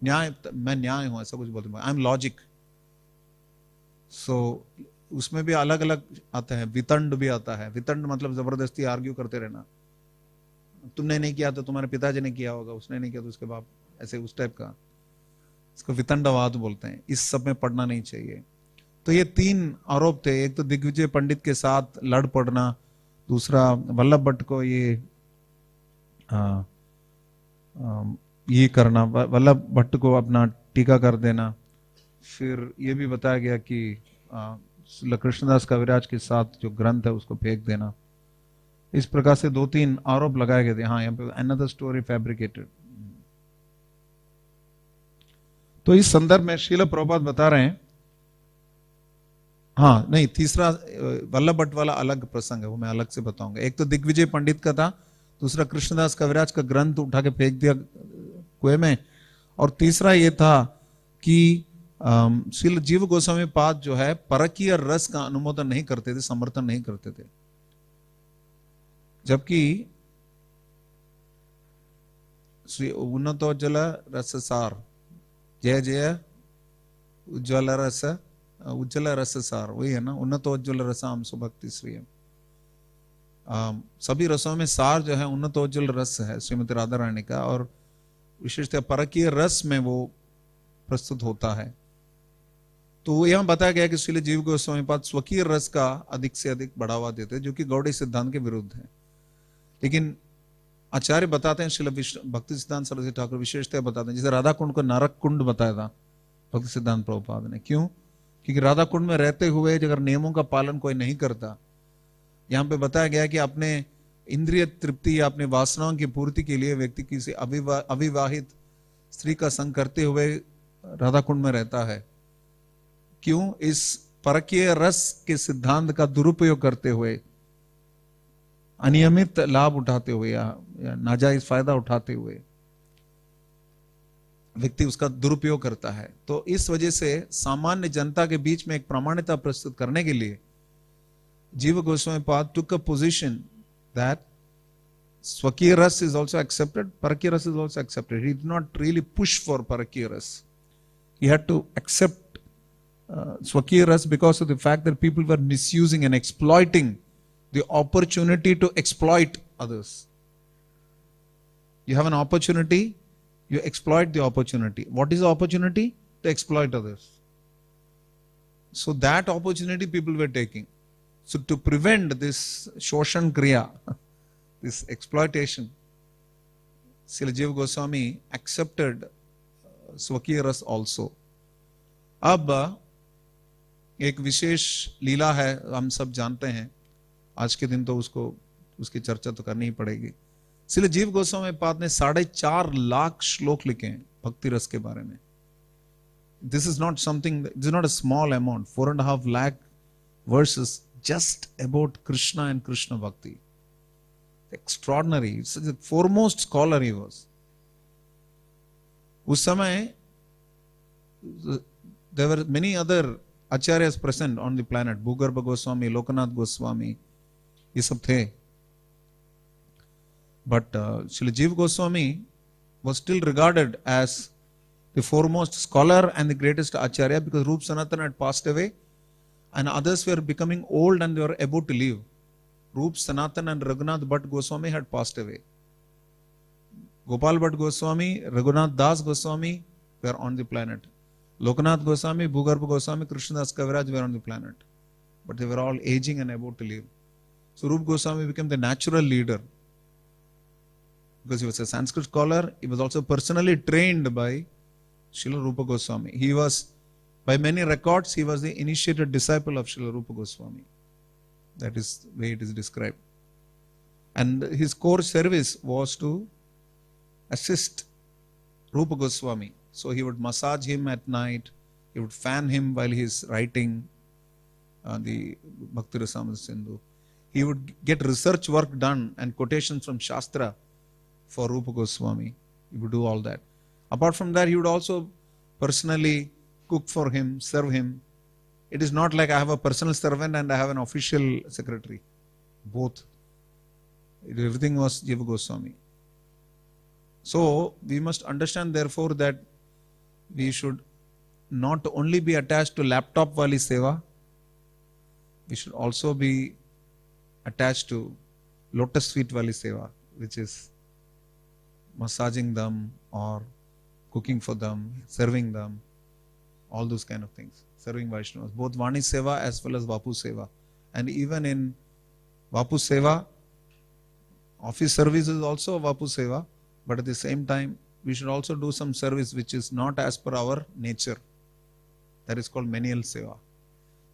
मैं न्याय हूं, ऐसा कुछ बोलते हैं। I am logic. सो उसमें भी अलग अलग आता है, वितंड भी आता है। वितंड मतलब जबरदस्ती आर्ग्यू करते रहना, तुमने नहीं किया तो तुम्हारे पिताजी ने किया होगा, उसने नहीं किया तो उसके बाप, ऐसे उस टाइप का, इसको वितंडवाद बोलते हैं। इस सब में पढ़ना नहीं चाहिए। तो ये 3 आरोप थे। एक तो दिग्विजय पंडित के साथ लड़ पड़ना, दूसरा वल्लभ भट्ट को ये करना, वल्लभ भट्ट को अपना टीका कर देना। फिर ये भी बताया गया कि कृष्णदास कविराज के साथ जो ग्रंथ है उसको फेंक देना। इस प्रकार से 2-3 आरोप लगाए गए थे। हाँ, यहाँ पे अनदर स्टोरी फैब्रिकेटेड। तो इस संदर्भ में श्रील प्रभुपाद बता रहे हैं, हाँ नहीं, तीसरा वल्लभ भट्ट वाला अलग प्रसंग है, वो मैं अलग से बताऊंगा। एक तो दिग्विजय पंडित का था, दूसरा कृष्णदास कविराज का ग्रंथ उठा के फेंक दिया कुएं में, और तीसरा ये था कि श्रील जीव गोस्वामी पाद जो है परकीय रस का अनुमोदन नहीं करते थे, समर्थन नहीं करते थे। जबकि श्री उन्नतोज्ज्वल रससार, जय जय उज्ज्वल रस, उज्ज्वल रस सार, वही है ना, उन्नतोज्ज्वल रसाम सुभक्ति श्री। सभी रसों में सार जो है उन्नतोज्ज्वल रस है श्रीमती राधा रानी का, और विशेषतः परकीय रस में वो प्रस्तुत होता है। तो यहां बताया गया कि श्रील जीव गोस्वामी पाद स्वकीय रस का अधिक से अधिक बढ़ावा देते हैं, जो कि गौड़ी सिद्धांत के विरुद्ध है। लेकिन आचार्य बताते हैं, श्रील भक्ति सिद्धांत सरस्वती ठाकुर विशेषतः बताते हैं, जैसे राधा कुंड को नरक कुंड बताया था भक्ति सिद्धांत प्रभुपाद ने। क्यों? क्योंकि राधा कुंड में रहते हुए अगर नियमों का पालन कोई नहीं करता, यहां पे बताया गया कि अपने इंद्रिय तृप्ति या अपने वासनाओं की पूर्ति के लिए व्यक्ति किसी अविवाहित स्त्री का संग करते हुए राधा कुंड में रहता है। क्यों? इस परकीय रस के सिद्धांत का दुरुपयोग करते हुए, अनियमित लाभ उठाते हुए या नाजायज फायदा उठाते हुए व्यक्ति उसका दुरुपयोग करता है। तो इस वजह से सामान्य जनता के बीच में एक प्रामाणिकता प्रस्तुत करने के लिए जीव गोस्वामी पाद took a position that स्वकीय रस is also accepted, parakya ras is also accepted. He did not really push for parakya ras. He had to accept स्वकीय ras because of the fact that people were misusing and exploiting the opportunity to exploit others. You have an opportunity, you exploit the opportunity. What is the opportunity? To exploit others. So that opportunity people were taking. So to prevent this shoshan kriya, this exploitation, Srila Jiva Goswami accepted Swakya Ras also. अब एक विशेष लीला है, हम सब जानते हैं, आज के दिन तो उसकी चर्चा तो करनी ही पड़ेगी। इसलिए जीव गोस्वामी पाद ने 4.5 लाख श्लोक लिखे हैं भक्ति रस के बारे में। This is not something, this is not a small amount, 4.5 lakh verses just about Krishna and Krishna Bhakti. Extraordinary. It's the foremost scholar he was. उस समय there were many other acharyas present on the planet. Bhugarbha Goswami, Lokanath Goswami, ये सब थे. But Srila Jiva Goswami was still regarded as the foremost scholar and the greatest acharya, because Rupa Sanatana had passed away and others were becoming old and they were about to leave. Rupa Sanatana and Raghunath Bhatt Goswami had passed away. Gopal Bhatt Goswami, Raghunath Das Goswami were on the planet. Lokanath Goswami, Bhugarbha Goswami, Krishnadas Kaviraj were on the planet. But they were all aging and about to leave. So Rupa Goswami became the natural leader. Because he was a Sanskrit scholar, he was also personally trained by Srila Rupa Goswami. He was, by many records, he was the initiated disciple of Srila Rupa Goswami. That is the way it is described. And his core service was to assist Rupa Goswami. So he would massage him at night, he would fan him while he is writing the Bhakti Rasamrita Sindhu. He would get research work done and quotations from Shastra for Rupa Goswami. He would do all that. Apart from that, he would also personally cook for him, serve him. It is not like I have a personal servant and I have an official secretary. Both. Everything was Jiva Goswami. So, we must understand therefore that we should not only be attached to laptop wali seva, we should also be attached to lotus feet wali seva, which is massaging them or cooking for them, serving them, all those kind of things. Serving Vaishnavas, both Vani Seva as well as Vapu Seva. And even in Vapu Seva, office service is also Vapu Seva, but at the same time, we should also do some service which is not as per our nature. That is called menial Seva.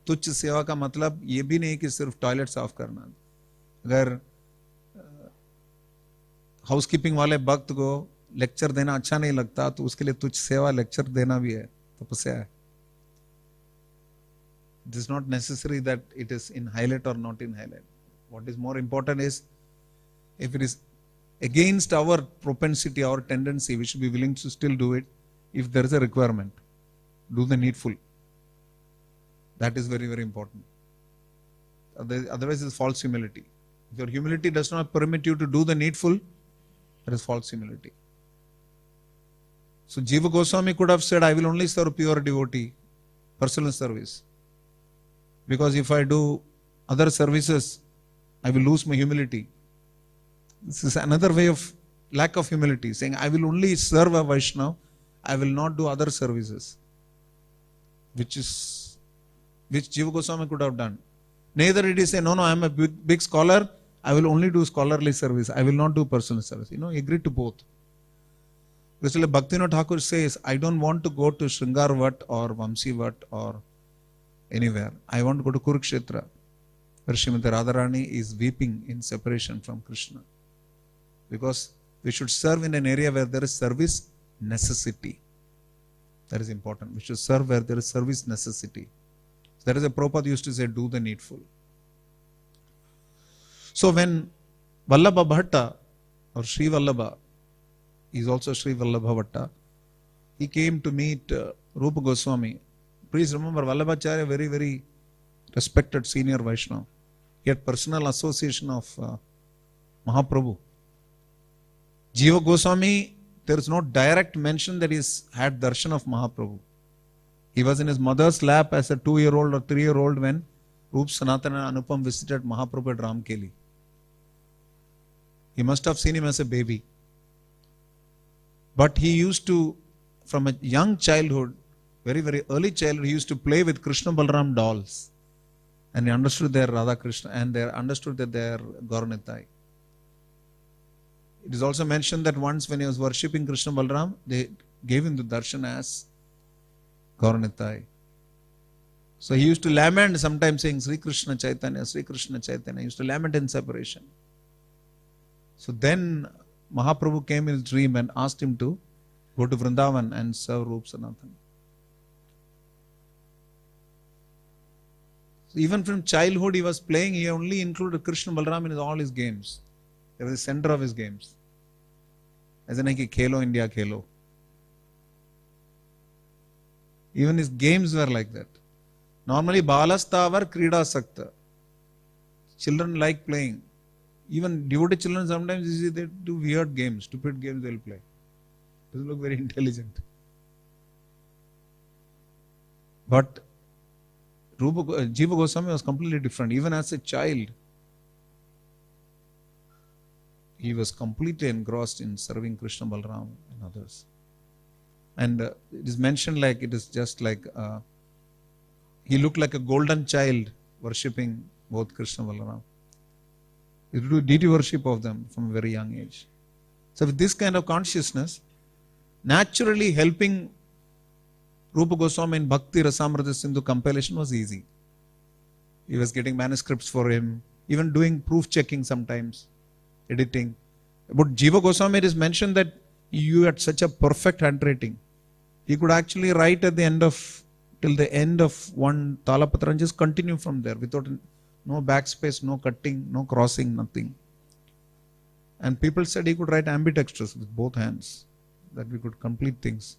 तुच्छ सेवा का मतलब ये भी नहीं कि सिर्फ toilet साफ करना. अगर हाउसकीपिंग वाले भक्त को लेक्चर देना अच्छा नहीं लगता तो उसके लिए तुच्छ सेवा लेक्चर देना भी है, तपस्या है. It is not necessary that it is in highlight or not in highlight. What is more important is, if it is against our propensity, our tendency, we should be willing to still do it. If there is a requirement, do the needful. That is very, very important. Otherwise, it's false humility. If your humility does not permit you to do the needful, that is false humility. So Jiva Goswami could have said, I will only serve pure devotee, personal service. Because if I do other services, I will lose my humility. This is another way of lack of humility, saying, I will only serve a Vaishnava, I will not do other services. Which Jiva Goswami could have done. Neither did he say, no, I am a big scholar, I will only do scholarly service, I will not do personal service. He agreed to both. Because Bhaktivinoda Thakur says, I don't want to go to Shringar Vat or Vamsi Vat or anywhere. I want to go to Kurukshetra, where Srimati Radharani is weeping in separation from Krishna. Because we should serve in an area where there is service necessity. That is important. We should serve where there is service necessity. That is a Prabhupada used to say, do the needful. So when Vallabha Bhatta or Sri Vallabha, he is also Sri Vallabha Bhatta, he came to meet Rupa Goswami. Please remember, Vallabhacharya, very, very respected senior Vaishnava. He had personal association of Mahaprabhu. Jiva Goswami, there is no direct mention that he had darshan of Mahaprabhu. He was in his mother's lap as a 2-year-old or 3-year-old when Rupa Sanatana and Anupam visited Mahaprabhu at Ramkeli. He must have seen him as a baby. But he used to, from a young childhood, very, very early childhood, he used to play with Krishna Balaram dolls. And he understood their Radha Krishna and they understood that they are Gauranitai. It is also mentioned that once when he was worshipping Krishna Balaram, they gave him the darshan as Gauranitai. So he used to lament, sometimes saying Sri Krishna Chaitanya, Sri Krishna Chaitanya. He used to lament in separation. So then Mahaprabhu came in his dream and asked him to go to Vrindavan and serve Rupa Sanatana. So even from childhood he was playing, he only included Krishna Balaram in all his games. They were the center of his games. As in like Khelo India Khelo. Even his games were like that. Normally Balastavar Krida Sakta. Children like playing. Even devotee children sometimes you see they do weird games, stupid games they'll play. Doesn't look very intelligent. But Jiva Goswami was completely different. Even as a child, he was completely engrossed in serving Krishna Balaram and others. And it is mentioned like it is just like he looked like a golden child worshipping both Krishna Balaram. He would do deity worship of them from a very young age. So with this kind of consciousness, naturally helping Rupa Goswami in Bhakti Rasamrita Sindhu compilation was easy. He was getting manuscripts for him, even doing proof checking sometimes, editing. But Jiva Goswami, it is mentioned that you had such a perfect handwriting. He could actually write at the end of, till the end of one Talapatra and just continue from there without no backspace, no cutting, no crossing, nothing. And people said he could write ambidextrous with both hands, that we could complete things.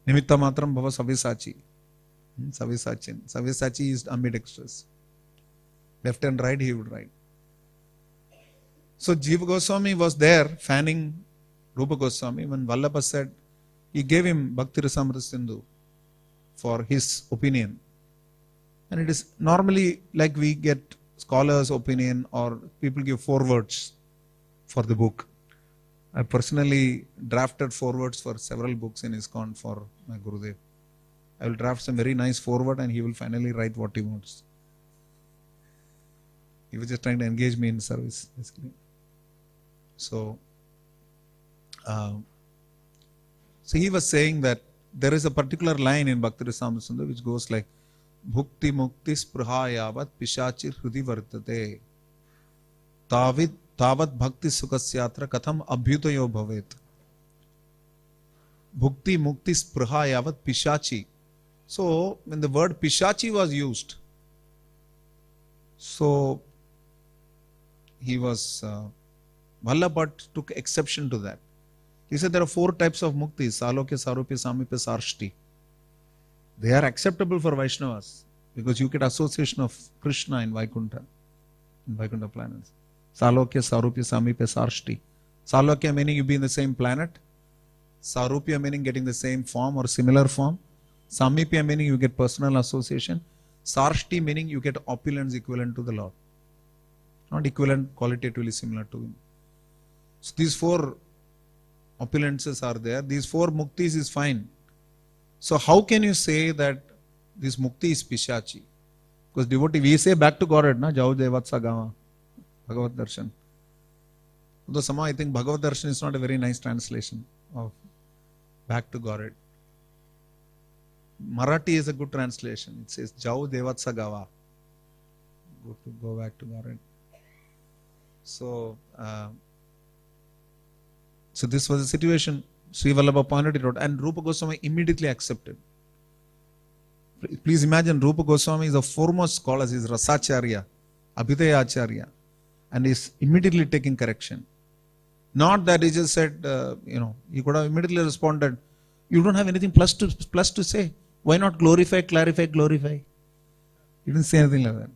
Nimitta matram bhava savisachi. Savisachin. Savisachi is ambidextrous. Left and right he would write. So Jiva Goswami was there fanning Rupa Goswami when Vallabha said, he gave him Bhakti Rasamrita Sindhu for his opinion. And it is normally like we get scholars' opinion or people give forewords for the book. I personally drafted forewords for several books in ISKCON for my Gurudev. I will draft some very nice foreword and he will finally write what he wants. He was just trying to engage me in service, basically. So he was saying that there is a particular line in Bhakti Rasamrita Sindhu which goes like, Bhukti Mukti Spruha Yavat Pishachir Hrudi Vartate Tavat Bhakti Sukasyatra Katham Abhyutayo Bhavet. Bhukti Mukti Spruha Yavat Pishachi. So when the word Pishachi was used, so he was Vallabha took exception to that. He said there are 4 types of mukti: Salokya, Sarupya, Samipya, Sarshti. They are acceptable for Vaishnavas because you get association of Krishna in Vaikuntha planets. Salokya, Sarupya, Samipya, Sarshti. Salokya meaning you be in the same planet. Sarupya meaning getting the same form or similar form. Samipya meaning you get personal association. Sarshti meaning you get opulence equivalent to the Lord. Not equivalent, qualitatively similar to him. So these 4 opulences are there. These 4 muktis is fine. So how can you say that this mukti is Pishachi? Because devotee, we say back to Godhead, na? Jau Devatsa Gama, Bhagavad Darshan. Although somehow I think Bhagavad Darshan is not a very nice translation of back to Godhead. Marathi is a good translation. It says Jau Devatsa Gava. Go back to Godhead. So this was the situation. Sri Vallabha pointed it out and Rupa Goswami immediately accepted. Please imagine Rupa Goswami is the foremost scholar, he is Rasacharya, Abhidaya Acharya, and is immediately taking correction. Not that he just said, he could have immediately responded, you don't have anything plus to say. Why not glorify, clarify, glorify? He didn't say anything like that.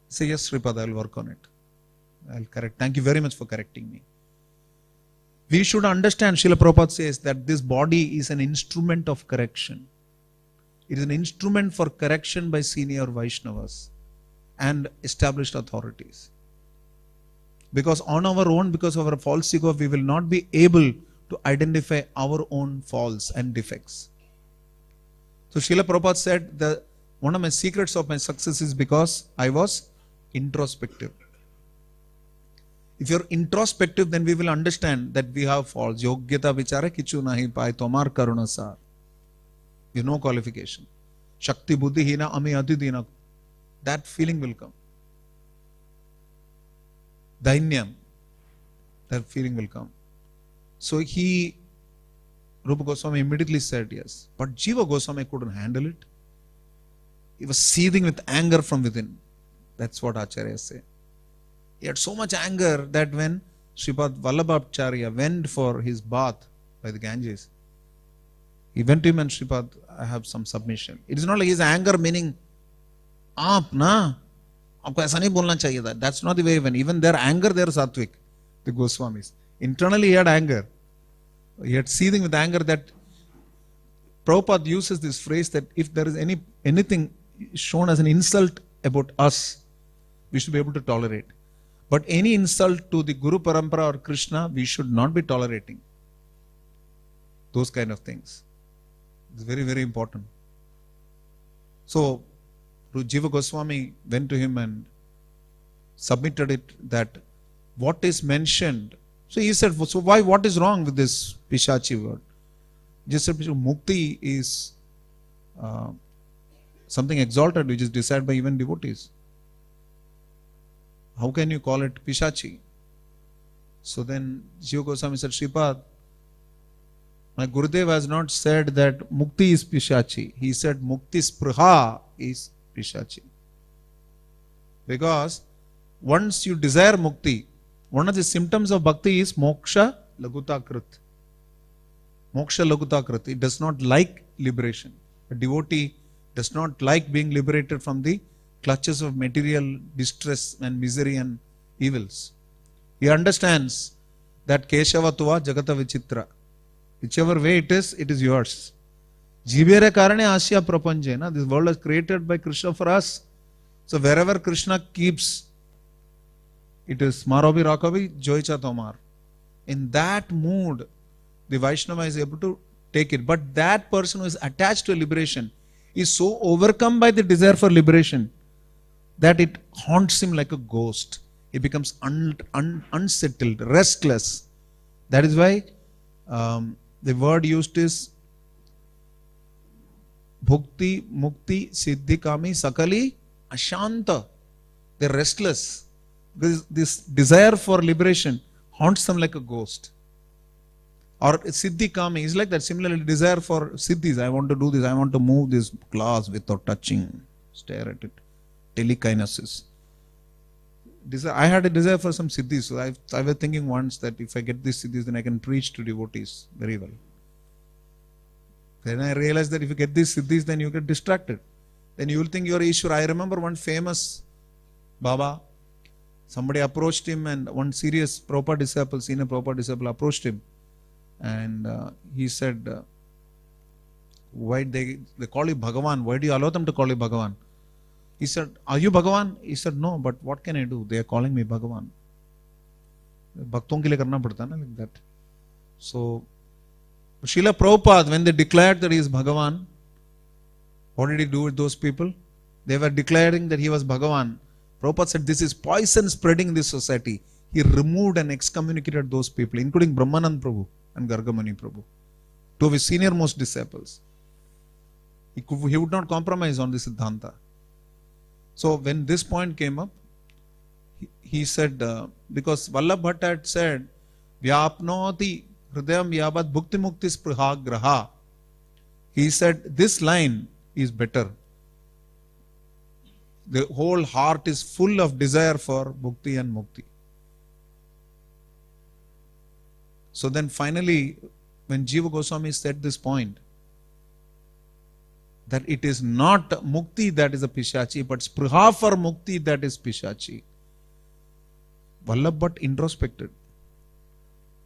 Say, yes, Sripad, I will work on it. I will correct. Thank you very much for correcting me. We should understand, Srila Prabhupada says that this body is an instrument of correction. It is an instrument for correction by senior Vaishnavas and established authorities. Because on our own, because of our false ego, we will not be able to identify our own faults and defects. So Srila Prabhupada said that one of my secrets of my success is because I was introspective. If you're introspective, then we will understand that we have faults. Yogyata vichara kichu nahi pai tomar karuna sar. You have no qualification. Shakti buddhi hina ami adidina. That feeling will come. Dainyam. That feeling will come. So Rupa Goswami immediately said yes. But Jiva Goswami couldn't handle it. He was seething with anger from within. That's what Acharyas say. He had so much anger that when Sripad Vallabhacharya went for his bath by the Ganges, he went to him and Sripad, I have some submission. It is not like his anger meaning, aap na, aapko aisa nahi bolna chahiye tha. That's not the way even their anger, they are sattvic, the Goswamis. Internally he had anger. He had seething with anger that Prabhupada uses this phrase that if there is anything shown as an insult about us, we should be able to tolerate. But any insult to the Guru Parampara or Krishna, we should not be tolerating. Those kind of things. It's very, very important. So, Jiva Goswami went to him and submitted it that what is mentioned. So he said, so what is wrong with this Pishachi word? Just said, Mukti is something exalted which is desired by even devotees. How can you call it Pishachi? So then Jiva Goswami said, Sripad, my Gurudev has not said that Mukti is Pishachi. He said Mukti Spriha is Pishachi. Because once you desire Mukti, one of the symptoms of Bhakti is Moksha Lagutakrit. Moksha Lagutakrit. It does not like liberation. A devotee does not like being liberated from the clutches of material distress and misery and evils. He understands that Keshavatva Jagata Vichitra. Whichever way it is yours. Jivere karane asya prapanjena. This world is created by Krishna for us. So wherever Krishna keeps, it is Marobi Rakavi Joicha Tomar. In that mood, the Vaishnava is able to take it. But that person who is attached to liberation is so overcome by the desire for liberation that it haunts him like a ghost. He becomes unsettled, restless. That is why the word used is Bhukti, Mukti, Siddhi, Kami, Sakali, Ashanta. They are restless. This desire for liberation haunts them like a ghost. Or Siddhi Kami is like that. Similarly, desire for Siddhis. I want to do this. I want to move this glass without touching. Stare at it. Telekinesis. I had a desire for some Siddhis. So I was thinking once that if I get these Siddhis, then I can preach to devotees very well. Then I realized that if you get these Siddhis, then you get distracted. Then you will think you are Ishwar. I remember one famous Baba. Somebody approached him and one serious Prabhupada disciple, senior Prabhupada disciple approached him. And he said, why they call you Bhagavan? Why do you allow them to call you Bhagavan? He said, are you Bhagavan? He said, no, but what can I do? They are calling me Bhagavan. Bhakton ke liye karna padta na, like that. So, Srila Prabhupada, when they declared that he is Bhagavan, what did he do with those people? They were declaring that he was Bhagavan. Prabhupada said, this is poison spreading in this society. He removed and excommunicated those people, including Brahmanand Prabhu and Gargamani Prabhu, two of his senior most disciples. He would not compromise on this Siddhanta. So when this point came up, he said, because Vallabh Bhatta had said, Vyapnoti Hridayam Yabat Bhukti Mukti Spriha Graha. He said, this line is better. The whole heart is full of desire for Bhukti and Mukti. So then finally, when Jiva Goswami said this point, that it is not Mukti that is a Pishachi, but Spriha for Mukti that is Pishachi. Vallabh Bhatt introspected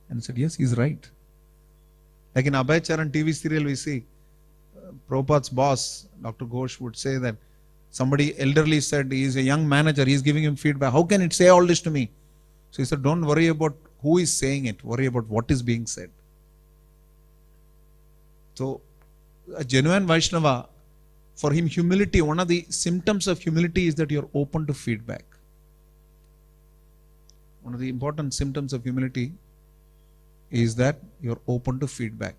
and said, yes, he is right. Like in Abhay Charan TV serial we see, Prabhupada's boss, Dr. Ghosh, would say that somebody elderly said he is a young manager, he is giving him feedback. How can it say all this to me? So he said, don't worry about who is saying it, worry about what is being said. So a genuine Vaishnava, for him humility, one of the symptoms of humility is that you are open to feedback. One of the important symptoms of humility is that you are open to feedback.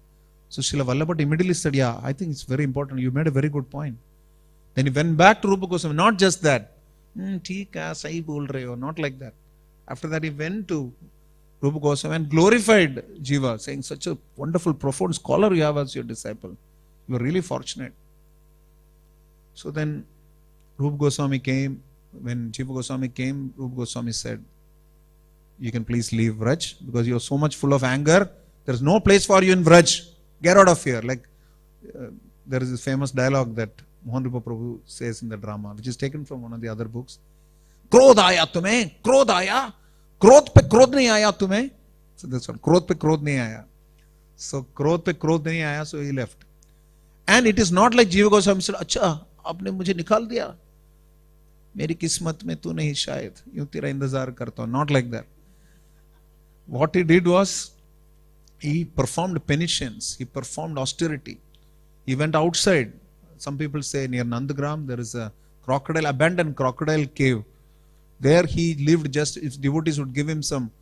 So Srila Vallabh Bhatt immediately said, yeah, I think it's very important. You made a very good point. Then he went back to Rupa Goswami. Not just that. ठीक है, सही बोल रहे हो. Not like that. After that he went to Rupa Goswami and glorified Jiva, saying, such a wonderful, profound scholar you have as your disciple. You are really fortunate. So then Rupa Goswami came. When Jiva Goswami came, Rupa Goswami said, you can please leave Vraj because you are so much full of anger. There is no place for you in Vraj. Get out of here. Like there is this famous dialogue that Mohan Rupa Prabhu says in the drama, which is taken from one of the other books. Krodh aaya tumhe, krodh aaya. Krodh pe krodh nahi aaya tumhe. So this one, krodh pe krodh nahi aaya. So krodh pe krodh nahi aaya, so he left. And it is not like Jiva Goswami said, अच्छा आपने मुझे निकाल दिया, मेरी किस्मत में तू नहीं शायद, यूं तेरा इंतजार करता हूं. Not like that. What he did was, he performed penitence, he performed austerity. He went outside. Some people say near Nandagram there is a crocodile, abandoned crocodile cave. There he lived just, if devotees would give him some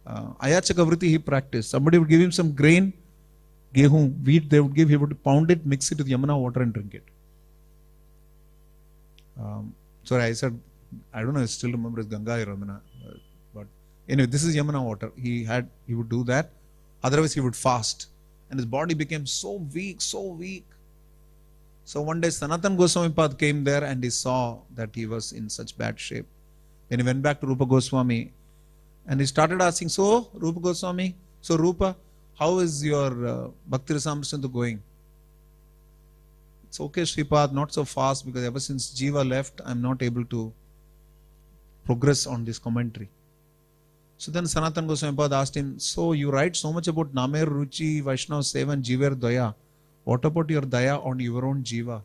ayachaka vritti, he practiced. Somebody would give him some grain, gehu, wheat they would give, he would pound it, mix it with Yamuna water and drink it. Sorry, I said, I don't know, I still remember it's Ganga or Yamuna. But anyway, this is Yamuna water. He would do that. Otherwise he would fast. And his body became so weak, so weak. So one day Sanatan Goswami Pad came there and he saw that he was in such bad shape. Then he went back to Rupa Goswami and he started asking, so Rupa Goswami, so Rupa, how is your Bhakti Rasamrita going? It's okay, Sripad, not so fast because ever since Jiva left, I'm not able to progress on this commentary. So then Sanatan Goswami Pad asked him, so you write so much about Namer, Ruchi, Vaishnav, Seva and Jiver Daya. What about your Daya on your own Jiva?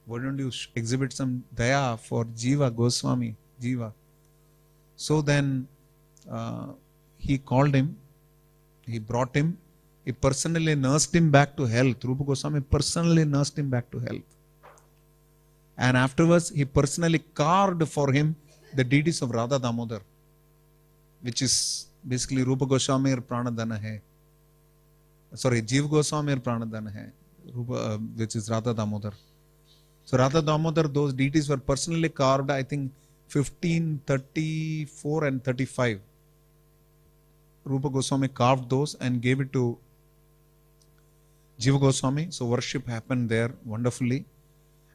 Why don't you exhibit some Daya for Jiva Goswami, Jiva? So then he called him, he brought him, he personally nursed him back to health. Rupa Goswami personally nursed him back to health. And afterwards, he personally carved for him the deities of Radha Damodar, which is basically Rupa Goswami Pranadana hai. Sorry, Jiva Goswami Pranadana hai, which is Radha Damodar. So Radha Damodar, those deities were personally carved, I think 1534 and 35. Rupa Goswami carved those and gave it to Jiva Goswami. So worship happened there wonderfully.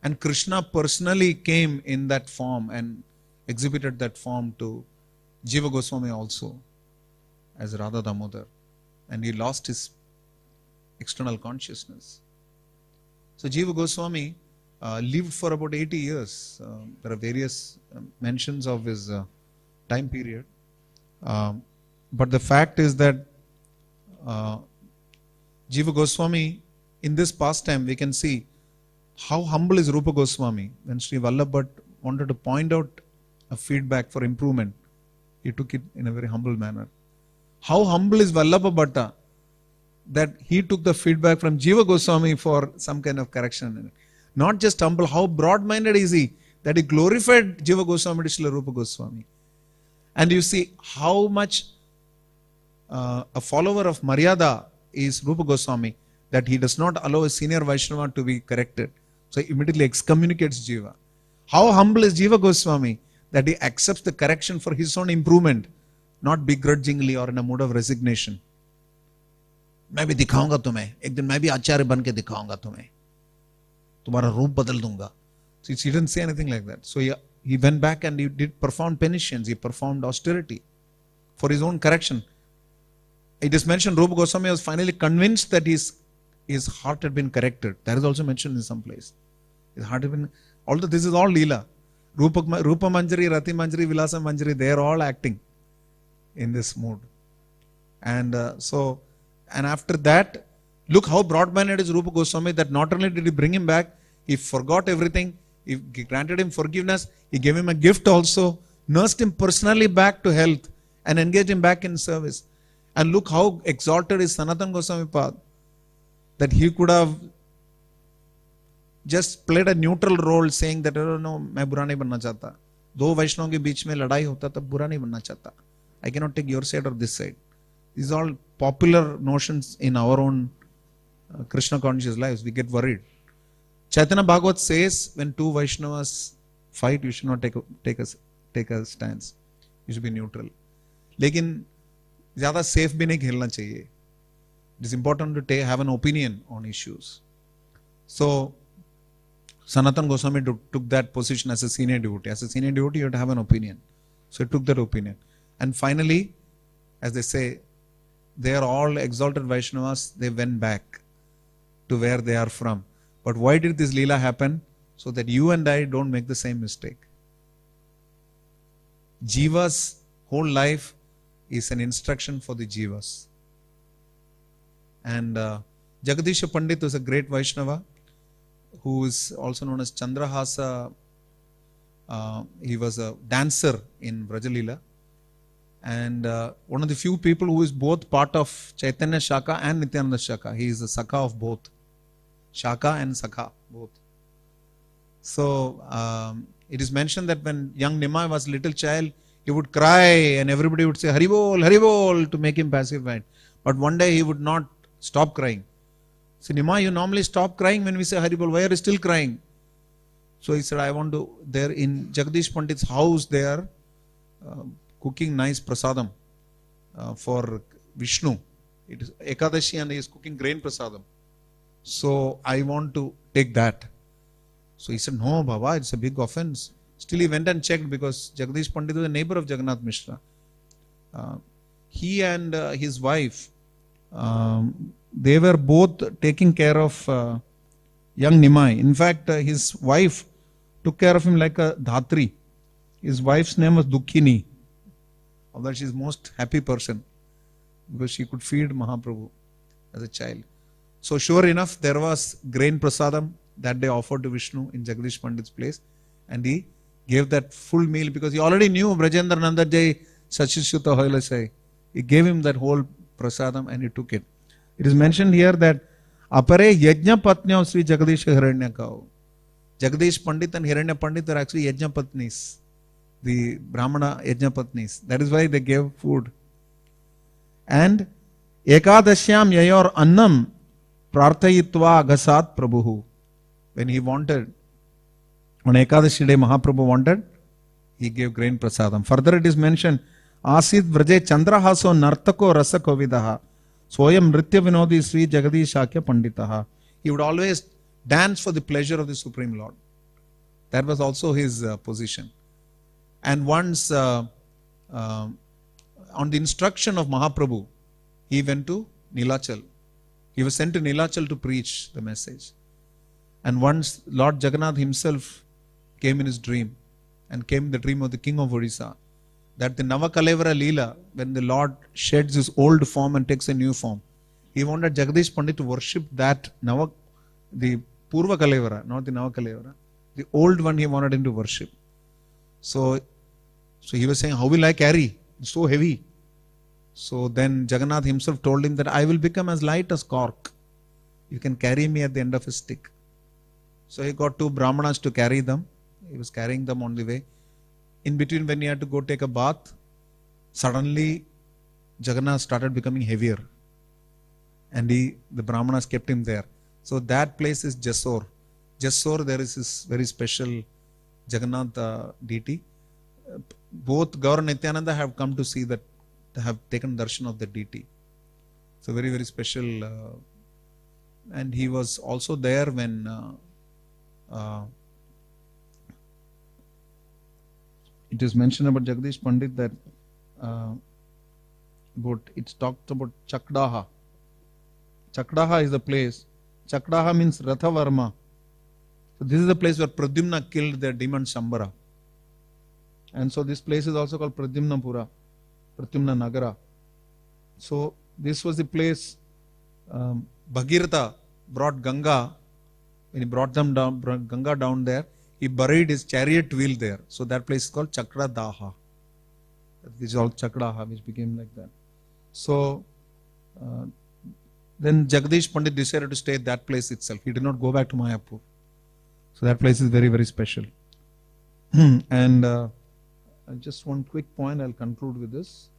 And Krishna personally came in that form and exhibited that form to Jiva Goswami also as Radha Damodar. And he lost his external consciousness. So Jiva Goswami lived for about 80 years. There are various mentions of his time period. But the fact is that Jiva Goswami, in this pastime, we can see how humble is Rupa Goswami. When Sri Vallabh Bhatt wanted to point out a feedback for improvement, he took it in a very humble manner. How humble is Vallabha Bhatta that he took the feedback from Jiva Goswami for some kind of correction. Not just humble, how broad-minded is he that he glorified Jiva Goswami to Srila Rupa Goswami. And you see how much a follower of Maryada is Rupa Goswami, that he does not allow a senior Vaishnava to be corrected. So he immediately excommunicates Jiva. How humble is Jiva Goswami that he accepts the correction for his own improvement, not begrudgingly or in a mood of resignation. मैं भी दिखाऊंगा तुम्हें, एक दिन मैं भी आचार्य बन के दिखाऊंगा तुम्हें, तुम्हारा रूप बदल दूंगा. So he didn't say anything like that. So he went back and he did perform penitence, he performed austerity for his own correction. It is mentioned Rupa Goswami was finally convinced that his heart had been corrected. That is also mentioned in some place. His heart had been, although this is all Leela. Rupa Manjari, Rati Manjari, Vilasa Manjari, they are all acting in this mood. And and after that, look how broad-minded is Rupa Goswami, that not only did he bring him back, he forgot everything, he granted him forgiveness, he gave him a gift also, nursed him personally back to health and engaged him back in service. And look how exalted is Sanatan Goswami Pad, that he could have just played a neutral role saying that, oh, no, मैं बुरा नहीं बनना चाहता. दो वैष्णवों के बीच में लड़ाई होता तब बुरा नहीं बनना चाहता. I cannot take your side or this side. These are all popular notions in our own Krishna conscious lives. We get worried. Chaitanya Bhagavat says when two Vaishnavas fight, you should not take a stance. You should be neutral. लेकिन ज़्यादा safe भी नहीं खेलना चाहिए. It is important to have an opinion on issues. So Sanatana Goswami took that position as a senior devotee. As a senior devotee, you have to have an opinion. So he took that opinion. And finally, as they say, they are all exalted Vaishnavas. They went back to where they are from. But why did this Leela happen? So that you and I don't make the same mistake. Jiva's whole life is an instruction for the Jivas. And Jagadish Pandit was a great Vaishnava who is also known as Chandrahasa. He was a dancer in Brajalila. And one of the few people who is both part of Chaitanya Shaka and Nityananda Shaka. He is the Sakha of both. Shaka and Sakha, both. So it is mentioned that when young Nimai was a little child, he would cry and everybody would say, Haribol, Haribol, to make him pacified. But one day he would not stop crying. So Nimai, you normally stop crying when we say Haribol. Why are you still crying? So he said, I want to, there in Jagadish Pandit's house, they are cooking nice prasadam for Vishnu. It is Ekadashi and he is cooking grain prasadam. So I want to take that. So he said, no, Baba, it's a big offense. Still he went and checked because Jagadish Pandit was a neighbor of Jagannath Mishra. He and his wife, they were both taking care of young Nimai. In fact, his wife took care of him like a dhatri. His wife's name was Dukhini. Although she is most happy person because she could feed Mahaprabhu as a child. So sure enough, there was grain prasadam that day offered to Vishnu in Jagadish Pandit's place. And he gave that full meal because he already knew Brajendra Nanda Jai Sachishuta Hoilasai. He gave him that whole prasadam and he took it. It is mentioned here that Apare Yajna Patnya of Sri Jagadish Hiranyakau. Jagadish Pandit and Hiranya Pandit are actually Yajna Patnis. The Brahmana Yajna Patnis. That is why they gave food. And Ekadashyam Yayor Annam Prarthayitva Agasat Prabhu. When he wanted, on Ekadashi day Mahaprabhu wanted, he gave grain prasadam. Further it is mentioned, Asid Vraje Chandrahaso Nartako Rasa Kovidaha Soyam Nritya Vinodi Sri Jagadish Shakya Panditaha. He would always dance for the pleasure of the Supreme Lord. That was also his position. And once, on the instruction of Mahaprabhu, he went to Nilachal. He was sent to Nilachal to preach the message. And once Lord Jagannath himself came in his dream and came in the dream of the king of Odisha, that the Navakalevara Leela, when the Lord sheds his old form and takes a new form, he wanted Jagadish Pandit to worship that the Purva Kalevara, not the Navakalevara, the old one he wanted him to worship. So he was saying, how will I carry? It's so heavy. So then Jagannath himself told him that I will become as light as cork. You can carry me at the end of a stick. So he got two Brahmanas to carry them. He was carrying them on the way. In between, when he had to go take a bath, suddenly Jagannath started becoming heavier. And the Brahmanas kept him there. So that place is Jasor. Jasor, there is this very special Jagannath deity. Both Gaur and Nityananda have come to see that, have taken darshan of the deity. So very, very special. And he was also there when it is mentioned about Jagadish Pandit that it talks about Chakdaha. Chakdaha is the place. Chakdaha means Rathavarma. So this is the place where Pradyumna killed their demon Shambhara. And so this place is also called Pradyumnapura, Pradyumna Nagara. So this was the place Bhagirata brought Ganga. When he brought them down, brought Ganga down there, he buried his chariot wheel there. So that place is called Chakradaha. This is all Chakradaha, which became like that. So then Jagadish Pandit decided to stay at that place itself. He did not go back to Mayapur. So that place is very, very special. And just one quick point, I'll conclude with this.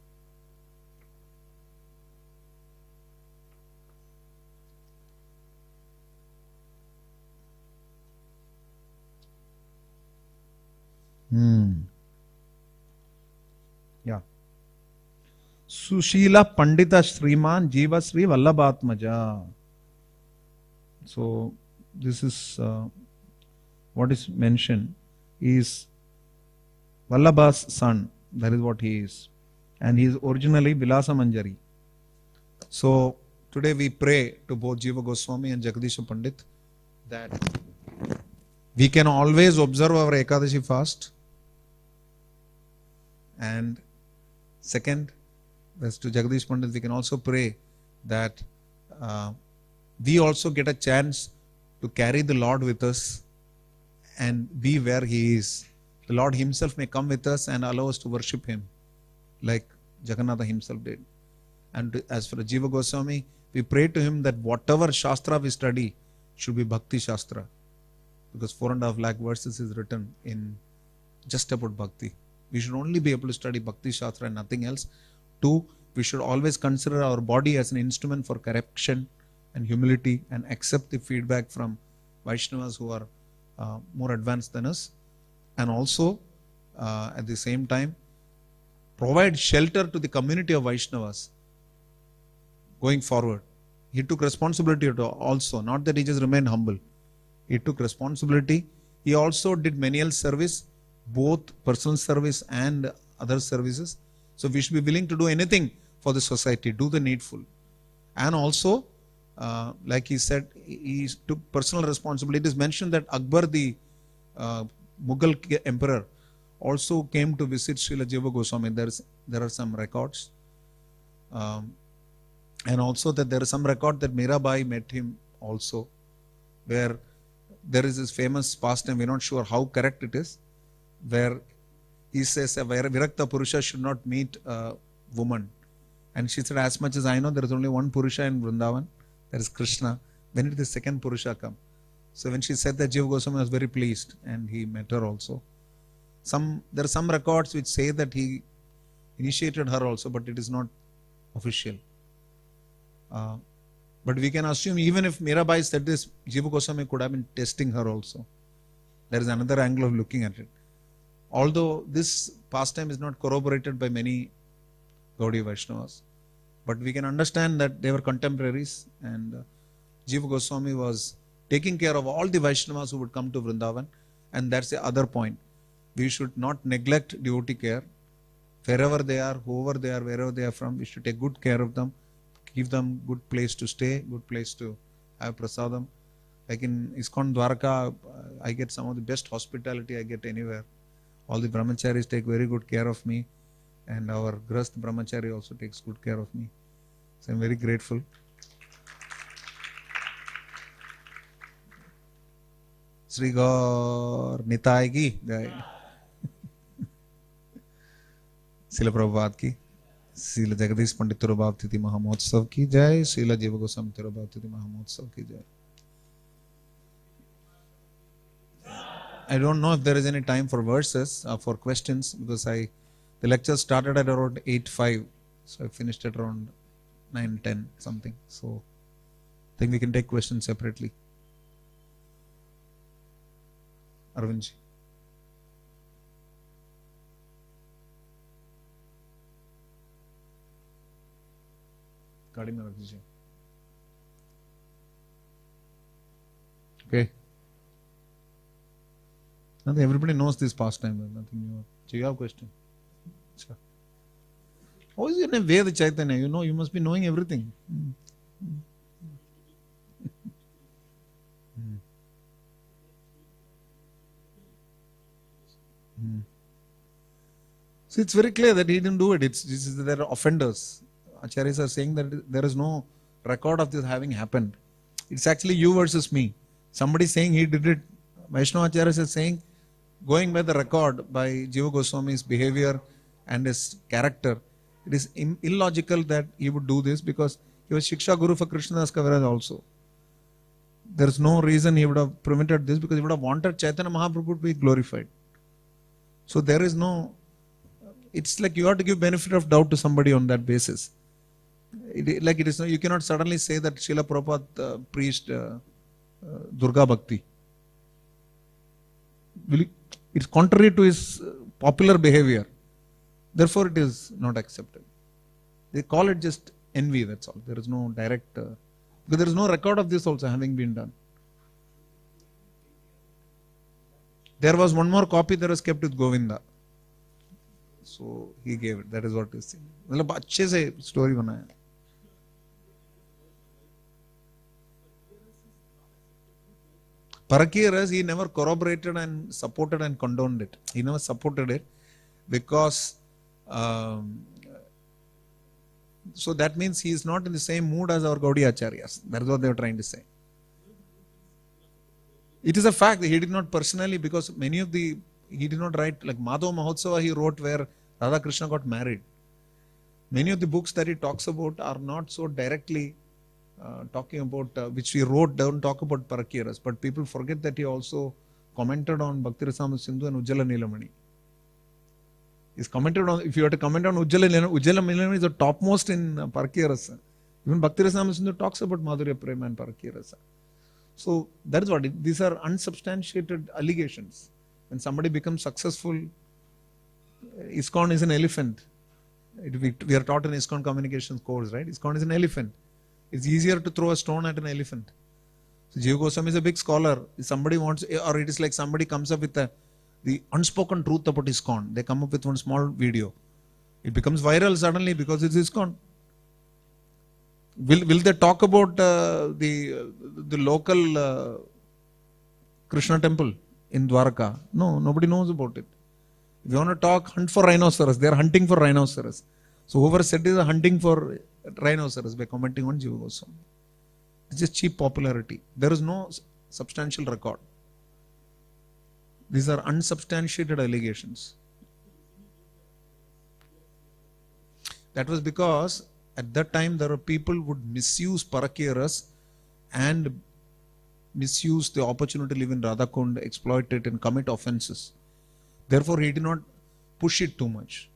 Yeah. Sushila Pandita Sriman Jiva Sri Vallabhatmaja. So this is what is mentioned. He is Vallabha's son. That is what he is. And he is originally Vilasa Manjari. So today we pray to both Jiva Goswami and Jagadish Pandit that we can always observe our Ekadashi fast. And second, as to Jagadish Pandit, we can also pray that we also get a chance to carry the Lord with us and be where He is. The Lord Himself may come with us and allow us to worship Him like Jagannatha Himself did. And as for Jiva Goswami, we pray to him that whatever Shastra we study should be Bhakti Shastra. Because 4.5 lakh verses is written in just about Bhakti. We should only be able to study Bhakti Shastra and nothing else. 2, we should always consider our body as an instrument for correction and humility and accept the feedback from Vaishnavas who are more advanced than us. And also, at the same time, provide shelter to the community of Vaishnavas going forward. He took responsibility also, not that he just remained humble. He took responsibility. He also did menial service, both personal service and other services. So we should be willing to do anything for the society, do the needful. And also, like he said, he took personal responsibility. It is mentioned that Akbar, the Mughal emperor, also came to visit Srila Jiva Goswami. There are some records. And also that there is some record that Mirabai met him also, where there is this famous pastime, we're not sure how correct it is, where he says a Virakta Purusha should not meet a woman. And she said, as much as I know, there is only one Purusha in Vrindavan, that is Krishna. When did the second Purusha come? So when she said that, Jiva Goswami was very pleased and he met her also. There are some records which say that he initiated her also, but it is not official. But we can assume even if Mirabai said this, Jiva Goswami could have been testing her also. There is another angle of looking at it. Although this pastime is not corroborated by many Gaudiya Vaishnavas, but we can understand that they were contemporaries and Jiva Goswami was taking care of all the Vaishnavas who would come to Vrindavan, and that's the other point. We should not neglect devotee care. Wherever they are, whoever they are, wherever they are from, we should take good care of them, give them good place to stay, good place to have prasadam. Like in ISKCON Dwarka, I get some of the best hospitality I get anywhere. All the brahmacharis take very good care of me, and our Grahast brahmachari also takes good care of me. So I'm very grateful. Sri Gaur Nitai ki jai. Srila Prabhupada ki, Srila Jagadish Pandit Tirobhav Tithi Mahamotsav ki jai, Srila Jiva Goswami Tirobhav Tithi Mahamotsav ki jai. I don't know if there is any time for verses, for questions, because the lecture started at around 8:05, so I finished at around 9:10 something. So I think we can take questions separately. Arvindji. गाड़ी में रख दीजिए. Okay. Nothing, everybody knows this pastime. Nothing new. So you have a question? Sure. How is your name Veda Chaitanya? You know, you must be knowing everything. So it's very clear that he didn't do it. There are offenders. Acharyas are saying that there is no record of this having happened. It's actually you versus me. Somebody saying he did it. Vaishnava Acharyas is saying, going by the record by Jiva Goswami's behavior and his character, it is illogical that he would do this because he was Shiksha Guru for Krishnadas Kaviraj also. There is no reason he would have permitted this because he would have wanted Chaitanya Mahaprabhu to be glorified. So there is no, it's like you have to give benefit of doubt to somebody on that basis. You cannot suddenly say that Srila Prabhupada preached Durga Bhakti. It's contrary to his popular behavior. Therefore, it is not accepted. They call it just envy, that's all. There is no direct, because there is no record of this also having been done. There was one more copy that was kept with Govinda. So he gave it. That is what is saying. मतलब अच्छे से story बनाया. Parakiya ras, he never corroborated and supported and condoned it. He never supported it because so that means he is not in the same mood as our Gaudiya Acharyas. That is what they were trying to say. It is a fact that he did not personally, because many of the, he did not write, like Madhava Mahotsava he wrote where Radha Krishna got married. Many of the books that he talks about are not so directly talking about, which he wrote, don't talk about Parakiya ras, but people forget that he also commented on Bhakti Rasamrita Sindhu and Ujjala Nilamani. He's commented on, if you have to comment on Ujjala Nilamani is the topmost in Parakiya rasa. Even Bhakti Rasamrita Sindhu talks about Madhurya Prema and Parakiya rasa. So that is what these are unsubstantiated allegations. When somebody becomes successful, ISKCON is an elephant. We are taught in ISKCON communications course, right? ISKCON is an elephant. It's easier to throw a stone at an elephant. So Jiva Goswami is a big scholar. If somebody wants, or it is like somebody comes up with the unspoken truth about ISKCON. They come up with one small video. It becomes viral suddenly because it's ISKCON. Will they talk about the local Krishna temple in Dwarka? No, nobody knows about it. If you want to talk, hunt for rhinoceros. They are hunting for rhinoceros. So whoever said is hunting for rhinoceros by commenting on Jiva Goswami. It's just cheap popularity. There is no substantial record. These are unsubstantiated allegations. That was because at that time there were people who would misuse Parakiya ras and misuse the opportunity to live in Radhakund, exploit it and commit offenses. Therefore, he did not push it too much.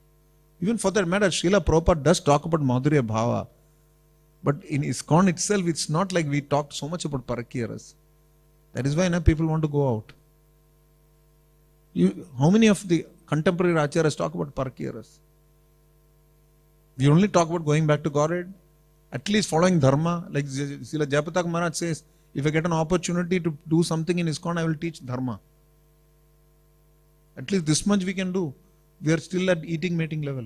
Even for that matter, Srila Prabhupada does talk about Madhurya Bhava. But in ISKCON itself, it's not like we talked so much about Parakiya ras. That is why people want to go out. How many of the contemporary acharyas talk about Parakiya ras? We only talk about going back to Godhead, at least following Dharma. Like Srila Jayapatak Maharaj says, if I get an opportunity to do something in ISKCON, I will teach Dharma. At least this much we can do. We are still at eating, mating level.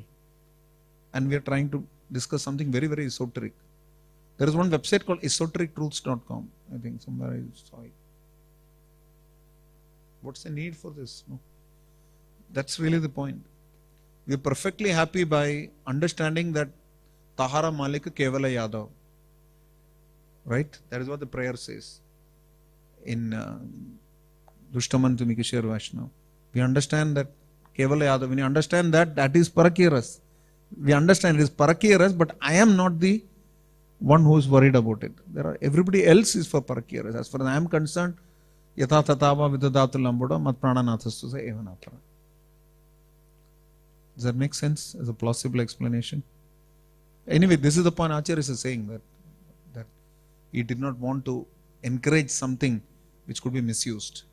And we are trying to discuss something very, very esoteric. There is one website called esoterictruths.com. I think somewhere I saw it. What's the need for this? No. That's really the point. We are perfectly happy by understanding that Tahara Malik Kevala Yadav. Right? That is what the prayer says in Dushtaman to Mikishir Vaishnav. We understand that Kevala Yadav. When you understand that, that is Parakiya ras. We understand it is Parakiya ras, but I am not the one who is worried about it. Everybody else is for Parakiya ras. As far as I am concerned, Yatha Tatava Vidadatu Lambuda Mat Prananathastu Se Evanapara. Does that make sense as a plausible explanation? Anyway, this is the point Acharya is saying, that he did not want to encourage something which could be misused.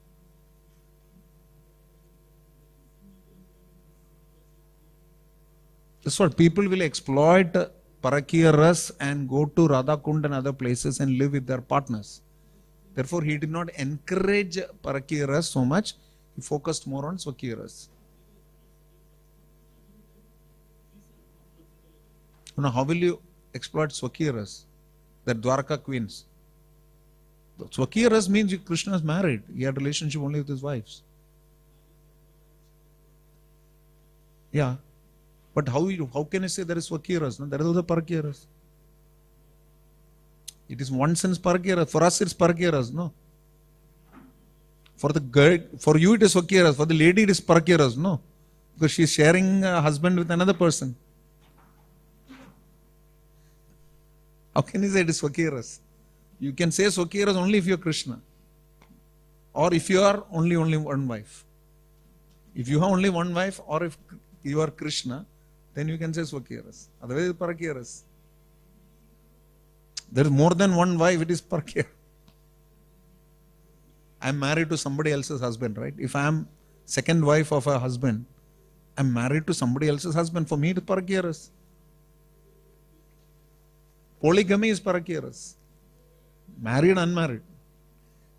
That's what people will exploit Parakiya ras and go to Radhakund and other places and live with their partners. Therefore, he did not encourage Parakiya ras so much. He focused more on Swakiya ras. Now, how will you exploit Swakiya ras? The Dwarka queens. Swakiya ras means Krishna is married. He had a relationship only with his wives. Yeah. But how can I say there is Swakiya ras? No? There is also Parakiya ras. It is one sense Parakiya ras. For us it's Parakiya ras, no? For the girl, for you it is Swakiya ras. For the lady it is Parakiya ras, no? Because she is sharing a husband with another person. How can you say it is Swakiya ras? You can say Swakiya ras only if you are Krishna. Or if you are only one wife. If you have only one wife, or if you are Krishna, then you can say Swakiya ras. Otherwise it is Parakiya ras. There is more than one wife, it is Parakiya. I am married to somebody else's husband, right? If I am second wife of a husband, I'm married to somebody else's husband. For me, it is parakyaras. Polygamy is parakyaras. Married, unmarried.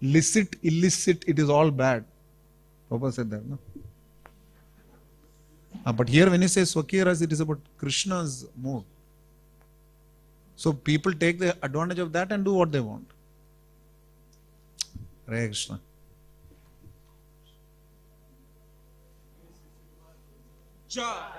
Licit, illicit, it is all bad. Papa said that, no? But here when you say Swakyaras, it is about Krishna's mood. So people take the advantage of that and do what they want. Hare Krishna. Jai